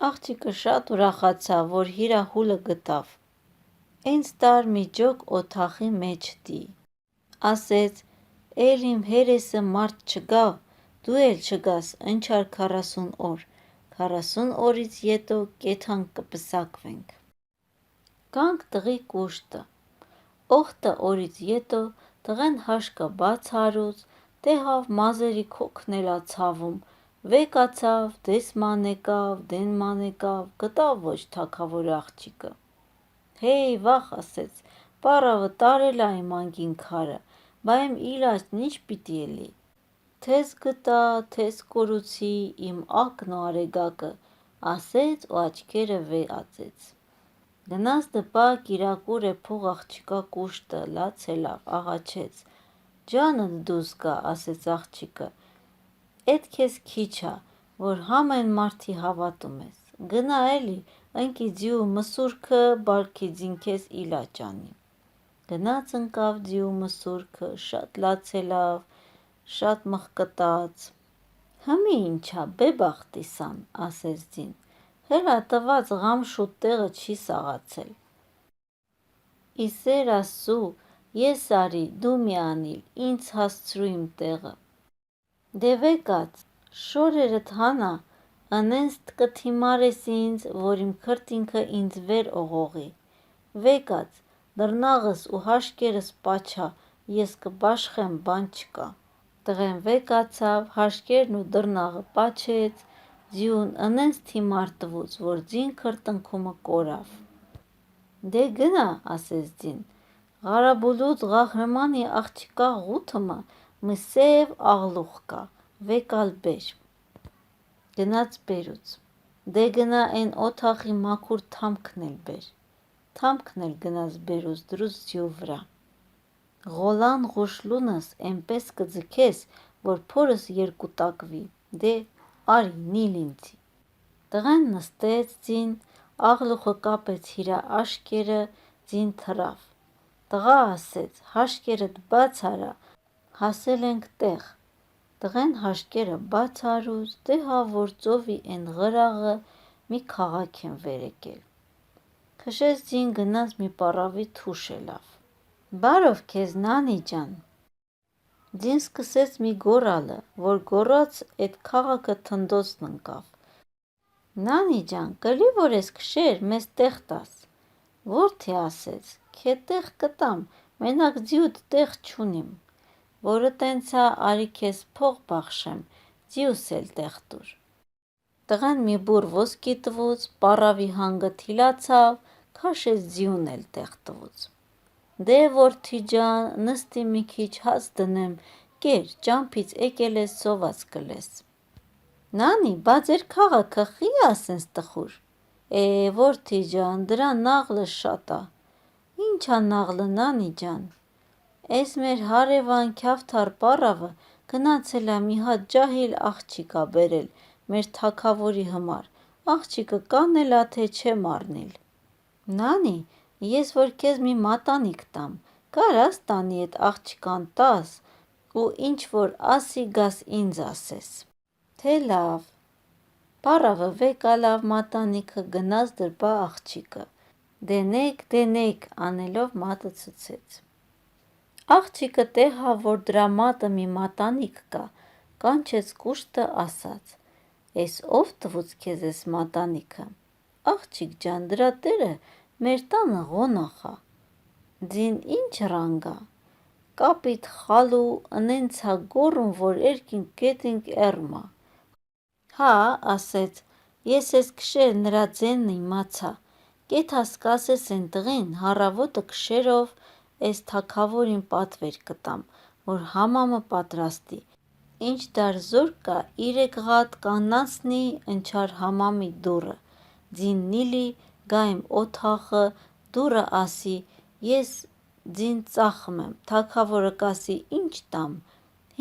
Աղջիկը շատ ուրախացավ, որ իրա հուլը գտավ։ Ինձ տար մի ջոկ օթախի մեջ տի։ Ասեց, էլ իմ հերեսը մարդ չգա, դու էլ չգաս, ընչար 40 օր, 40 օրից ետո կեթանք կպսակվենք։ Կանք տղի կուշտը։ Օխտը օրից ետո տղեն հաշկը բաց հարուց, դեհավ մազերի քոքն էլա ցավում, վեկացավ, դեսման եկավ, գտավ ոչ թագավորի աղջիկը։ Հեյ վախ ասեց, պառավը տարել ա իմ անգին քարը, բա իմ իլաչն ինչ պիտի էլի։ Թեզ գտա, թեզ կորուցի իմ ակն ու արեգակը, ասեց ու աչքերը վեածեց։ Գնաց դպա կիրակուր է փող աղջիկա կուշտը, լացելավ, աղաչեց։ Ջանդ դուս գա, ասեց աղջիկը, էդ քեզ քիչ ա, որ համեն մարդի հավատում ես, գնա էլի, ընկի ձյու մսուրքը, բալքի ձին քեզ իլաչ անի։ Գնաց ընկավ ձյու մսուրքը, շատ լացելավ, շատ մխկտաց։ Հմի ինչա, բեբախտիսան, ասեց ձին, հելա տված ղամշուտ տեղը չի սաղացել։ Իսեր ասու, ես արի, դու մի անիլ, ինձ հասցրու իմ տեղը։ Դե վեկած, շորերդ հանա, ընենց տկթիմարես ինձ, որ իմ քրտինքը ինձ վեր օղողի։ Վեկած, դռնաղս ու հաշկերս պաչա, ես կբաշխեմ, բան չկա։ Տղեն վեկացավ, հաշկերն ու դռնաղը պաչեց, ձիուն ընենց թիմար տվուց, որ ձին քրտնքումը կորավ։ Դե գնա, ասեց ձին, Ղարաբուլուց Ղահրմանի աղջիկա ղութըմը մի սև աղլուղ կա, վեկալ բեր։ Գնաց բերուց։ Դե գնա են օթախի մաքուր թամքն էլ բեր։ Թամքն էլ գնաց բերուց դրուց ձյու վրա։ Ղոլան ղուշլունս էնպես կձգես, որ փորս երկուտակվի, դե արի նիլ ինձի։ Տղեն նստեց ձին, աղլուղը կապեց իրա աշկերը, ձին թռավ։ Տղա ասեց, հաշկերդ բաց արա, հասել ենք տեղ։ Տղեն հաշկերը բաց արուց, դե հա որ ծովի են ղրաղը մի քաղաք են վեր եկել։ Քշեց ձին գնաց մի պառավի թուշ ելավ։ Բարով քեզ նանի ջան։ Ձին սկսեց մի գոռալը, որ գոռաց էդ քաղաքը թնդոցն ընկավ։ Նանի ջան, կլի որ ես քշեր, մեզ տեղ տաս։ Որդի ասեց, քե տեղ կտամ, մենակ ձիուդ տեղ չունիմ, որը տենցա արի քեզ փող բախշեմ, ձիուս էլ տեղ տուր։ Տղեն մի բուռ ոսկի տվուց, պառավի հանգը թիլացավ, քաշեց ձիուն էլ տեղ տվուց։ Դե որդի ջան, նստի մի քիչ հաց դնեմ, կեր, ճամփից եկել ես սոված կլես։ Նանի, բա ձեր քաղաքը խի ա սենց տխուր։ Որդի ջան, դրա նաղլը շատ ա։ Ինչ ա նաղլը նանի ջան։ Էս մեր հարևան քյավթար պառավը գնացել ա մի հատ ջահիլ աղջիկ ա բերել մեր թագավորի համար, աղջիկը կանել ա թե չէ մարնիլ։ Նանի, ես որ քեզ մի մատանիք տամ, կարաս տանի էդ աղջկան տաս ու ինչ որ ասի գաս ինձ ասես։ Թե լավ։ Պառավը վեկալավ մատանիքը գնաց դրբա աղջիկը։ Դենեք անելով մատը ցցեց։ Աղջիկը տեհա որ դրա մատը մի մատանիք կա, կանչեց կուշտը ասաց. Էս ով տվուց քեզ էս մատանիքը։ Աղջիկ ջան, դրա տերը մեր տանը ղոնախ ա։ Ձին ինչ ռանգ ա։ Կապիտ խալու ընենց ա գոռում, որ էրկինք գետինք էռմա։ Հա, ասեց, ես էս քշեր նրա ձենն իմացա, կեթաս կասես են տղին, հառավոտը քշերով էս թագավորին պատվեր կտամ, որ համամը պատրաստի, ինչ դար զոր կա 3 ղատ կանացնի ընչար համամի դուռը, ձին նիլի, գա իմ օթախը, դուռը ասի, ես ձին ծախում եմ, թագավորը կասի ինչ տամ,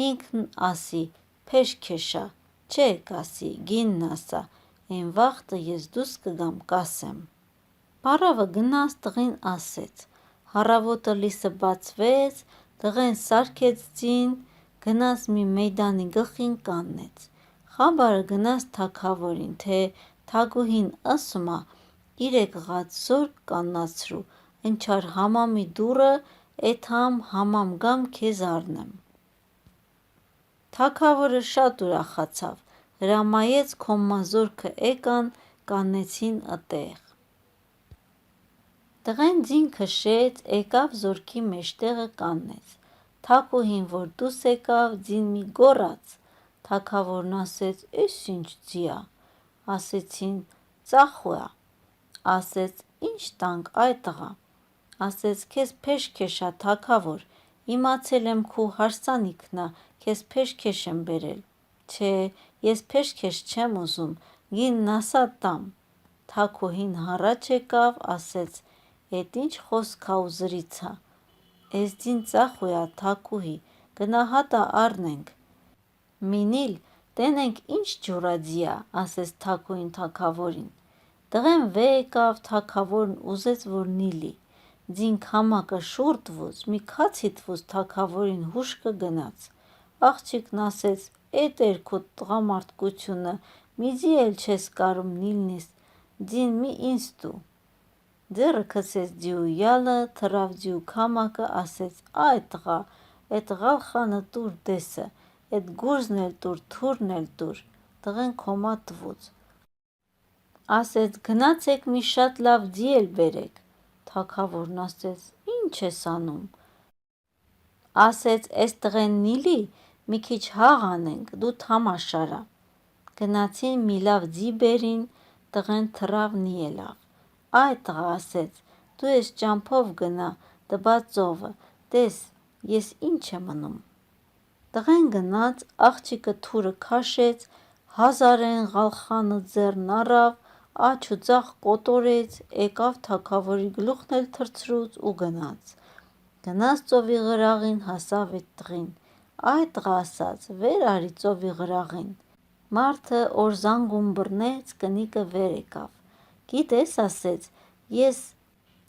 հինքն ասի, փեշքեշա, չէ կասի, գինն ասա, են վաղտը ես դուս կգամ կասեմ։ Պառավը գնաց տղին ասեց, հառավոտը լիսը բացվեց, տղեն սարքեց ձին, գնաց մի մեյդանի գլխին կանգնեց։ Խաբարը գնաց թագավորին, թե թագուհին ըսում ա 3 ղատ զորք կանացրու, ընչար համամի դուռը, էթամ համամ գամ քեզ առնեմ։ Թագավորը շատ ուրախացավ, հրամայեց քոմմազորքը եկան, կանեցին ըտեղ։ Տղեն ձին քշեց, եկավ զորքի մեջտեղը կաննեց։ Թագուհին որ դուս եկավ, ձին մի գոռաց։ Թագավորն ասեց, էս ինչ ձի ա։ Ասեցին, ծախու ա։ Ասեց, ինչ տանք այ տղա։ Ասեց, քեզ փեշքեշ ա թագավոր, իմացել եմ քու հարսանիքն ա, քեզ փեշքեշ եմ բերել։ Չէ, ես փեշքեշ չեմ ուզում, գինն ասա տամ։ Թագուհին հառաջ եկավ, ասեց, էդ ինչ խոսք ա ու զրից ա։ Էս ձին ծախու ա թագուհի, գնահատա առնենք։ Մինիլ, տենենք ինչ ջուրաձի ա, ասեց թագուհին թագավորին։ Տղեն վե եկավ, թագավորն ուզեց որ նիլի։ Ձին քամակը շուռ տվուց, մի քացի տվուց թագավորին հուշկը գնաց։ Աղջիկն ասեց. «Էդ էր քո տղամարդկությունը, միձի էլ չես կարում նիլնիսկ ձին մի ինձ տու»։ Ձեռը գցեց ձիու յալը, թռավ ձիու քամակը, ասեց. «Այ տղա, էդ ղալխանը տուր դեսը, էդ գուrzն էլ տուր, թուրն էլ տուր»։ Տղեն քոմա տվուց։ Ասեց. «Գնացեք մի շատ լավ ձի էլ բերեք»։ Թագավորն ասեց. «Ի՞նչ ես անում»։ Ասեց. «Էս տղեն նիլի, մի քիչ հաղ անենք, դու թամաշարա»։ Գնացին մի լավ ձի բերին, տղեն թռավ նիելով։ «Այ տղա», ասեց, «դու էս ճամփով գնա, տբա ծովը, տես ես ինչ եմ ընում»։ Տղեն գնաց, աղջիկը թուրը քաշեց, հազարեն ղալխանը ձեռն առավ, աջ ու ձախ կոտորեց, եկավ թագավորի գլուխն էլ թռցրուց ու գնաց։ Գնաց ծովիղրաղին, հասավ էդ տղին։ «Այ տղա», ասաց, «վեր արի ծովի ғրաղին»։ Մարդը օր զանգում բռնեց, կնիկը վեր եկավ։ «Գիտես», ասեց, «ես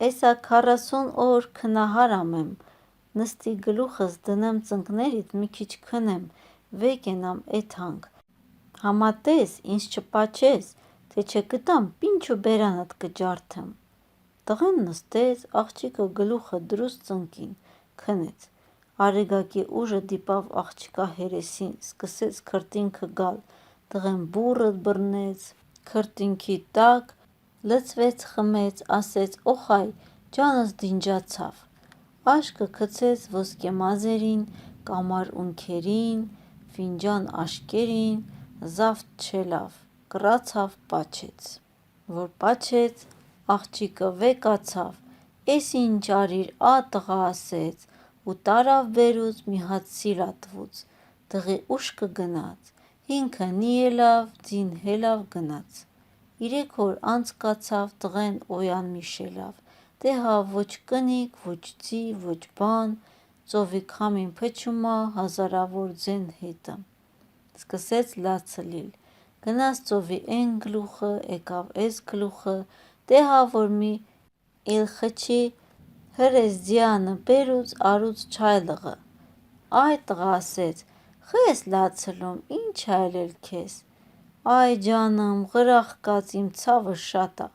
էսա 40 օր քնահար ամեմ, նստի գլուխս դնեմ ծնկներիդ, մի քիչ քնեմ, վեկ ենամ էդ հանք, համա տես, ինձ չպաչես, թե չէ կտամ պինչ ու բերանդ կջարդեմ»։ Տղեն նստեց, աղջիկը գլուխը դրուց ծնկին, քնեց։ Արեգակի ուժը դիպավ աղջկա հերեսին, սկսեց քրտինքը գալ, տղեն բուռը բռնեց քրտինքի տակ, լցվեց, խմեց, ասեց. «Օխայ, ջանս դինջացավ»։ Աշկը գցեց ոսկե մազերին, կամար ունքերին, ֆինջան աշկերին, զավթ չելավ, կռացավ, պաչեց։ Որ պաչեց, աղջիկը վեկացավ. «Էս ինչ արիր, ա տղա», ասեց, ու տարավ բերուց մի հատ սիրա տվուց։ Տղի ուշքը գնաց, հինքը նիելով, ձին հելավ գնաց։ 3 օր անցկացավ, տղեն օյան-միշելավ, դե հա ոչ կնիկ, ոչ ձի, ոչ բան, ծովի քամին փչումա, հազարավոր ձեն հետը։ Սկսեց լացը լիլ, գնաց ծովի էն գլուխը, եկավ էս գլուխը, դե հա որ մի իլ խչի, հրեց ձյանը բերուց, արուց չայլղը։ «Այ տղա», ասեց, «խե ես լացըլում, ինչ ա ելել քեզ»։ «Այ ջանըմ, ղրախ կաց, իմ ցավը շատ ա»։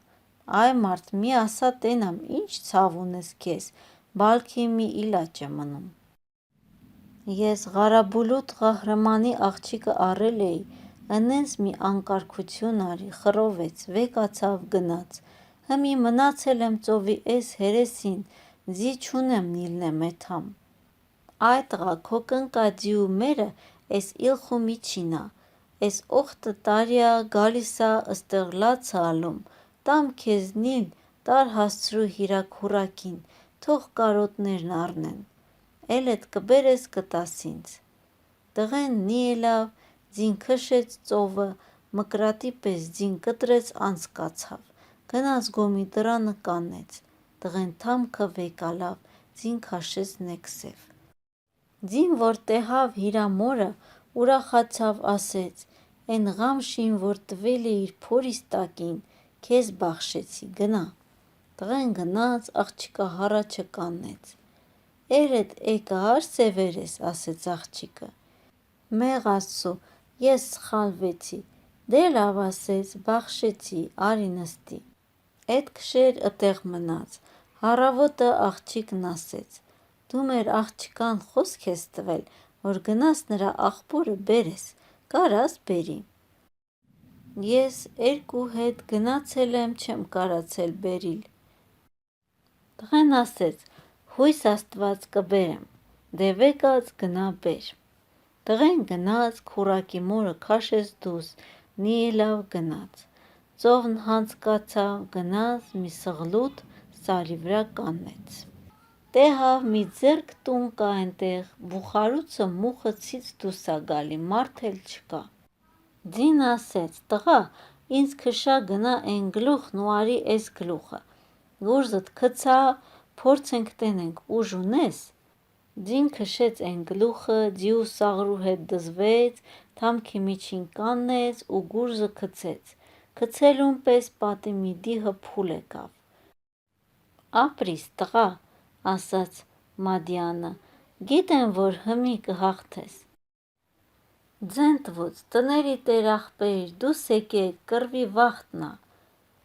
«Այ մարդ, մի ասա տենամ, ինչ ցավ ունես քեզ, բալքի մի իլաճ եմ ыնում»։ Ես Ղարաբուլուտ Ղահրամանի աղջիկը առել էի, ընենց մի անկարգություն արի, խռովեց, վեկացավ, գնաց։ Հըմի մնացել եմ ծովի էս հերեսին, ձի չունեմ նիլնեմ էդհամ։ «Այ տղա, քո կնկա ձիու մերը էս իլխու միջին ա, էս օխտը տարյա գալիս ա ըստեղ լացը ալում, տամ քեզ նիլ, տար հասցրու հիրա քուռակին, թող կարոտներն առնեն, էլ էդ կբերես կտաս ինձ»։ Տղեն նիելով, ձին քշեց ծովը, մկրատի պես ձին կտրեց, անցկացավ, գնաց գոմի դռանը կանեց։ Տղեն թամքը վեկալավ, ձին քաշեց նեքսև։ Ձին որ տեհավ հիրա մորը, ուրախացավ, ասեց. «Էն ղամշին, որ տվել էիր փորիս տակին, քեզ բախշեցի, գնա»։ Տղեն գնաց, աղջկա հառաչը կանեց։ «Էրդ էկար սևերես», ասեց աղջիկը։ «Մեղ Աստծու, ես սխալվեցի»։ «Դե լավ», ասեց, «բախշեցի, արի նստի»։ Էդ գիշեր ըտեղ մնաց։ Առավոտը աղջիկն ասեց. «Դու մեր աղջկան խոսք ես տվել, որ գնաս նրա աղբորը բերես, կարա՞ս բերի»։ «Ես 2 հետ գնացել եմ, չեմ կարացել բերիլ»։ Տղեն ասեց. «Հույս Աստված կբերեմ»։ «Դե վեկած գնա բեր»։ Տղեն գնաց, քուռակի մորը քաշեց դուրս, նիելով գնաց։ Ծովն հանցկացավ, գնաց մի սղլուտ սարի վրա կանեց։ Դե հա մի ձեռք տուն կա էնտեղ, բուխարուցը մուխը ցից դուրս ա գալի, մարդ էլ չկա։ Ձին ասեց. «Տղա, ինձ քշա գնա էն գլուխն ու արի էս գլուխը»։ Գուրզդ գցա, փորձենք տենենք, ուժ ունես։ Ձին քշեց էն գլուխը, ձիու սաղրու հետ դզվեց, թամքի միջին կանեց ու գուրզը գցեց։ Գցելուն պես պատի մի դիհը փուլ եկավ։ «Ապրիս, տղա», ասաց Մադյանը, «գիտեմ, որ հըմի կհաղթես»։ Ձենտվուց, տների տեր աղբեր, դուս եկեք, կռվի վախտնա,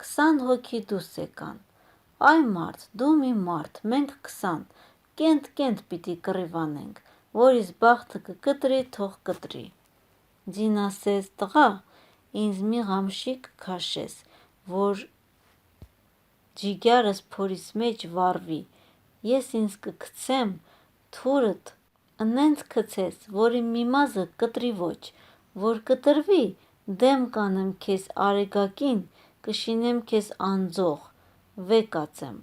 20 հոգի դուս եկան, այ մարդ, դու մի մարդ, մենք 20, կենտ պիտի կռիվանենք, որիս բախտը կկտրի, թող կտրի։ Ձին ասեց, տղա, ինձ մի ղամշիկ քաշես, որ ջիգյարս փորիս մեջ վառվի, ես ինձ կգցեմ, թուրդ ընենց գցես, որի մի մազը կտրի ոչ, որ կտրվի, դեմ կանեմ քեզ արեգակին, կշինեմ քեզ անձող, վեկածեմ։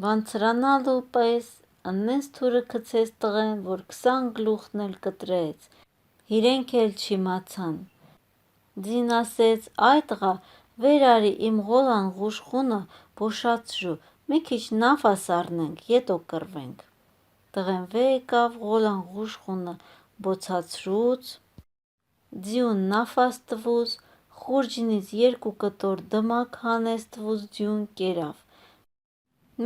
Վանցրանալու պես ընենց թուրը գցեց տղեն, որ 20 գլուխն էլ կտրեց, իրենք էլ չիմացան։ Ձին ասեց, այ տղա, վեր արի իմ ղոլան ղուշխունը բոշացրու, մի քիչ նավաս առնենք, ետո կռվենք։ Տղեն վե եկավ, ղոլան ղուշխունը բոցացրուց, ձյուն նավաս տվուց, խուրջինից 2 կտոր դմակ հանեց տվուց, ձյուն կերավ։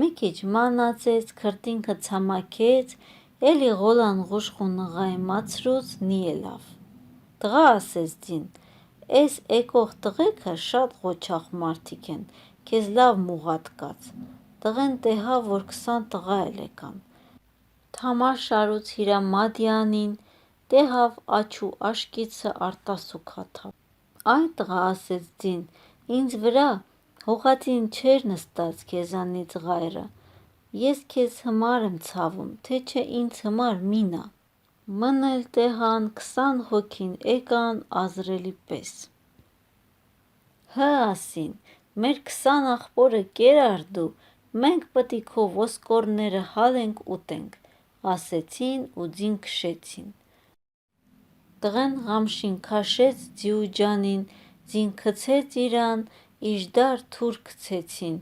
Մի քիչ մանացեց, քրտինքը ցամաքեց, էլի ղոլան ղուշխունը ղայմացրուց, նի ելավ։ Տղա ասեց ձին, էս եկող տղեքը շատ ղոչաղ մարդիկ են, քեզ լավ մուղատ կաց։ Տղեն տեսավ, որ 20 տղա էլ եկան։ Թամաշարուց իրա մադյանին, տեսավ աչու աշկիցը արտասուքա թափ։ Այ տղա ասեց ձին, ինձ վրա հողատին չէր նստած քեզանից ղայրը, ես քեզ համար եմ ցավում, թե չէ ինձ համար մինա։ Մըն էլ տեսան 20 հոգին եկան ազրելի պես։ Հը ասին, մեր 20 աղբորը կերար դու, մենք պտի քո ոսկորները հալենք ուտենք, ասեցին ու ձին քշեցին։ Տղեն ղամշին քաշեց ձիու ջանին, ձին գցեց իրան, իժդար թուր գցեցին,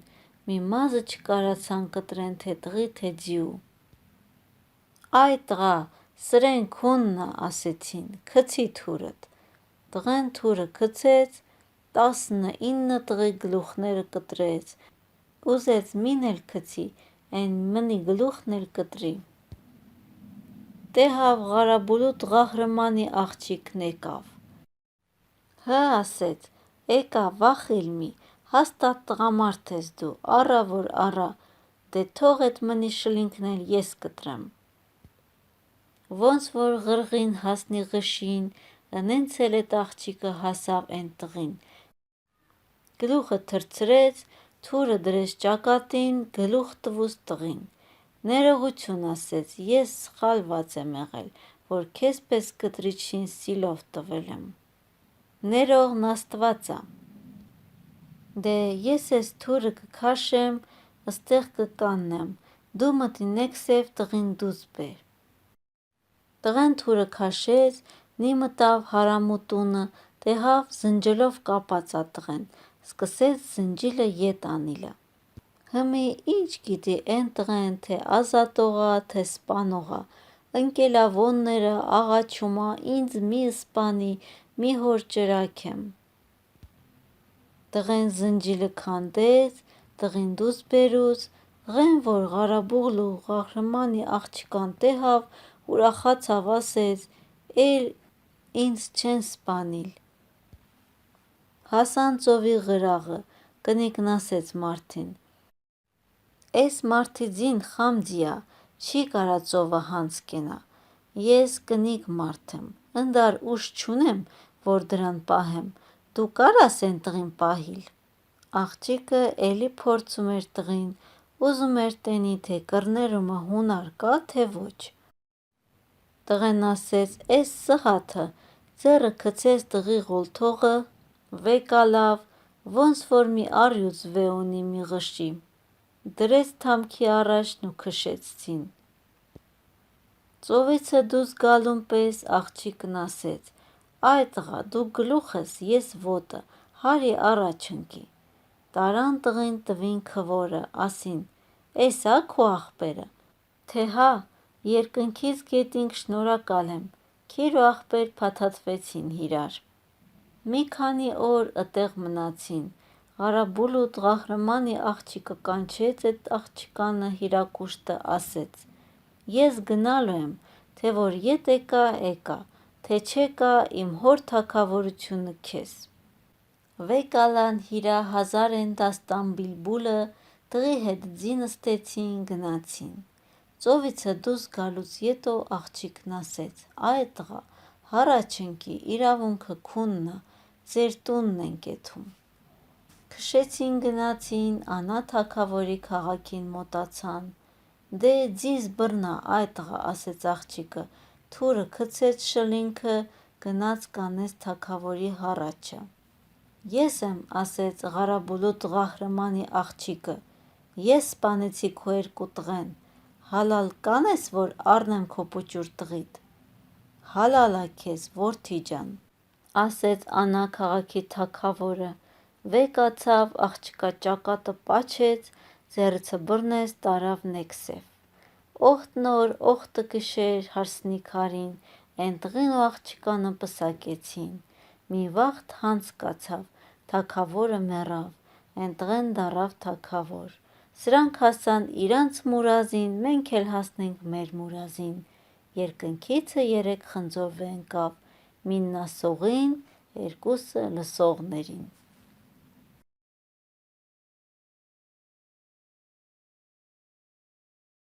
մի մազը չկարացան կտրեն թե տղի, թե ձիու։ Այ տղա, սրեն քոննա, ասեցին, գցի թուրդ։ Տղեն թուրը գցեց, 19 տղի գլուխները կտրեց, ուզեց մին էլ գցի, էն մնի գլուխն էլ կտրի։ Տեսավ Ղարաբուլուտ Ղահրմանի աղջիկն եկավ։ Հը ասեց, էկա վախիլ մի, հաստատ տղամարդ ես դու, առա որ առա, դե թող էդ մնի շլինքն էլ ես կտրեմ։ Ոնց որ ղրղին հասնի ղշին, ընենց էլ էդ աղջիկը հասավ էն տղին, գլուխը թրցրեց, թուրը դրեց ճակատին, գլուխ տվուց տղին։ Ներողություն ասեց, ես սխալված եմ եղել, որ քեզ պես կտրիչին սիլով տվել եմ։ Ներողն Աստվածա։ Դե ես էս թուրը կքաշեմ, ստեղ կկաննեմ, դու մտինեք սև տղին դուց բեր։ Տղեն թուրը քաշեց, նի մտավ հարամու տունը, տեսավ զնջելով կապած ա տղեն, սկսեց զնջիլը ետ անիլը։ Հըմի ինչ գիտի էն տղեն, թե ազատող ա, թե սպանող ա, ընկելավոնները աղաչում ա, ինձ մի սպանի, մի հոր ճրագեմ։ Տղեն զնջիլը քանդեց, տղին դուս բերուց, ղեն որ Ղարաբուղլու Ղահրմանի աղջկան տեսավ, ուրախացավ, ասեց, էլ ինձ չեն սպանիլ։ Հասան ծովի ղրաղը, կնիկն ասեց մարդին, էս մարդի ձին խամձի ա, չի կարա ծովը հանց կենա, ես կնիկ մարդ եմ, ընդար ուժ չունեմ, որ դրան պահեմ, դու կարաս էն տղին պահիլ։ Աղջիկը էլի փորձում էր տղին, ուզում էր տենի, թե կռներումը հունար կա, թե ոչ։ Տղեն ասեց, էս սհաթը, ձեռը գցեց տղի ղոլթողը, վեկալավ, ոնց որ մի առյուծ վե ունի մի ղշի, դրեց թամքի առաջն ու քշեց ձին։ Ծովիցը դուրս գալուն պես աղջիկն ասեց, այ տղա, դու գլուխս, ես ոտը, հարի առաջ ընկի։ Տարան տղին տվին քվորը, ասին, էս ա քո աղբերը, թե հա, երկնքից գետինք շնորհակալ եմ, քիր ու աղբեր փաթաթվեցին իրար։ Մի քանի օր ըտեղ մնացին, Ղարաբուլուտ Ղահրմանի աղջիկը կանչեց էդ աղջկանը հիրակուշտը, ասեց, ես գնալու եմ, թե որ ետ եկա, թե չէ կա իմ հոր թագավորությունը քեզ։ Վեկալան հիրա հազար են դաստան Բիլբուլը տղի հետ ձին ստեցին գնացին։ Ծովիցը դուրս գալուց ետո աղջիկն ասեց. «Այ տղա, հառաչ ընկի, իրավունքը քունն ա, ձեր տունն ենք էթում»։ Քշեցին գնացին, Անա թագավորի քաղաքին մոտացան։ «Դե ձիզ բռնա, այ տղա», ասեց աղջիկը, թուրը գցեց շլինգը, գնաց կանեց թագավորի հառաչը։ «Ես եմ», ասեց Ղարաբուլուտ Ղահրմանի աղջիկը, «ես սպանեցի քո երկու տղեն, հալալ կանես, որ առնեմ քո պուճուր տղիդ»։ «Հալալ ա քեզ, որդի ջան», ասեց Անա քաղաքի թագավորը, վեկացավ, աղջկա ճակատը պաչեց, ձեռիցը բռնեց, տարավ Նեգսեվ։ «Օխտ նոր, օխտը կշեր» հարսնի քարին, էն տղին ու աղջկանը պսակեցին։ Մի վաղտ հանց կացավ, թագավորը մեռավ, էն տղեն դառավ թագավոր։ Սրանք հասան իրանց մուրազին, մենք էլ հասնենք մեր մուրազին։ Երկնքիցը 3 խնձոր վե ընկավ, մինն ասողին, երկուսը լսողներին։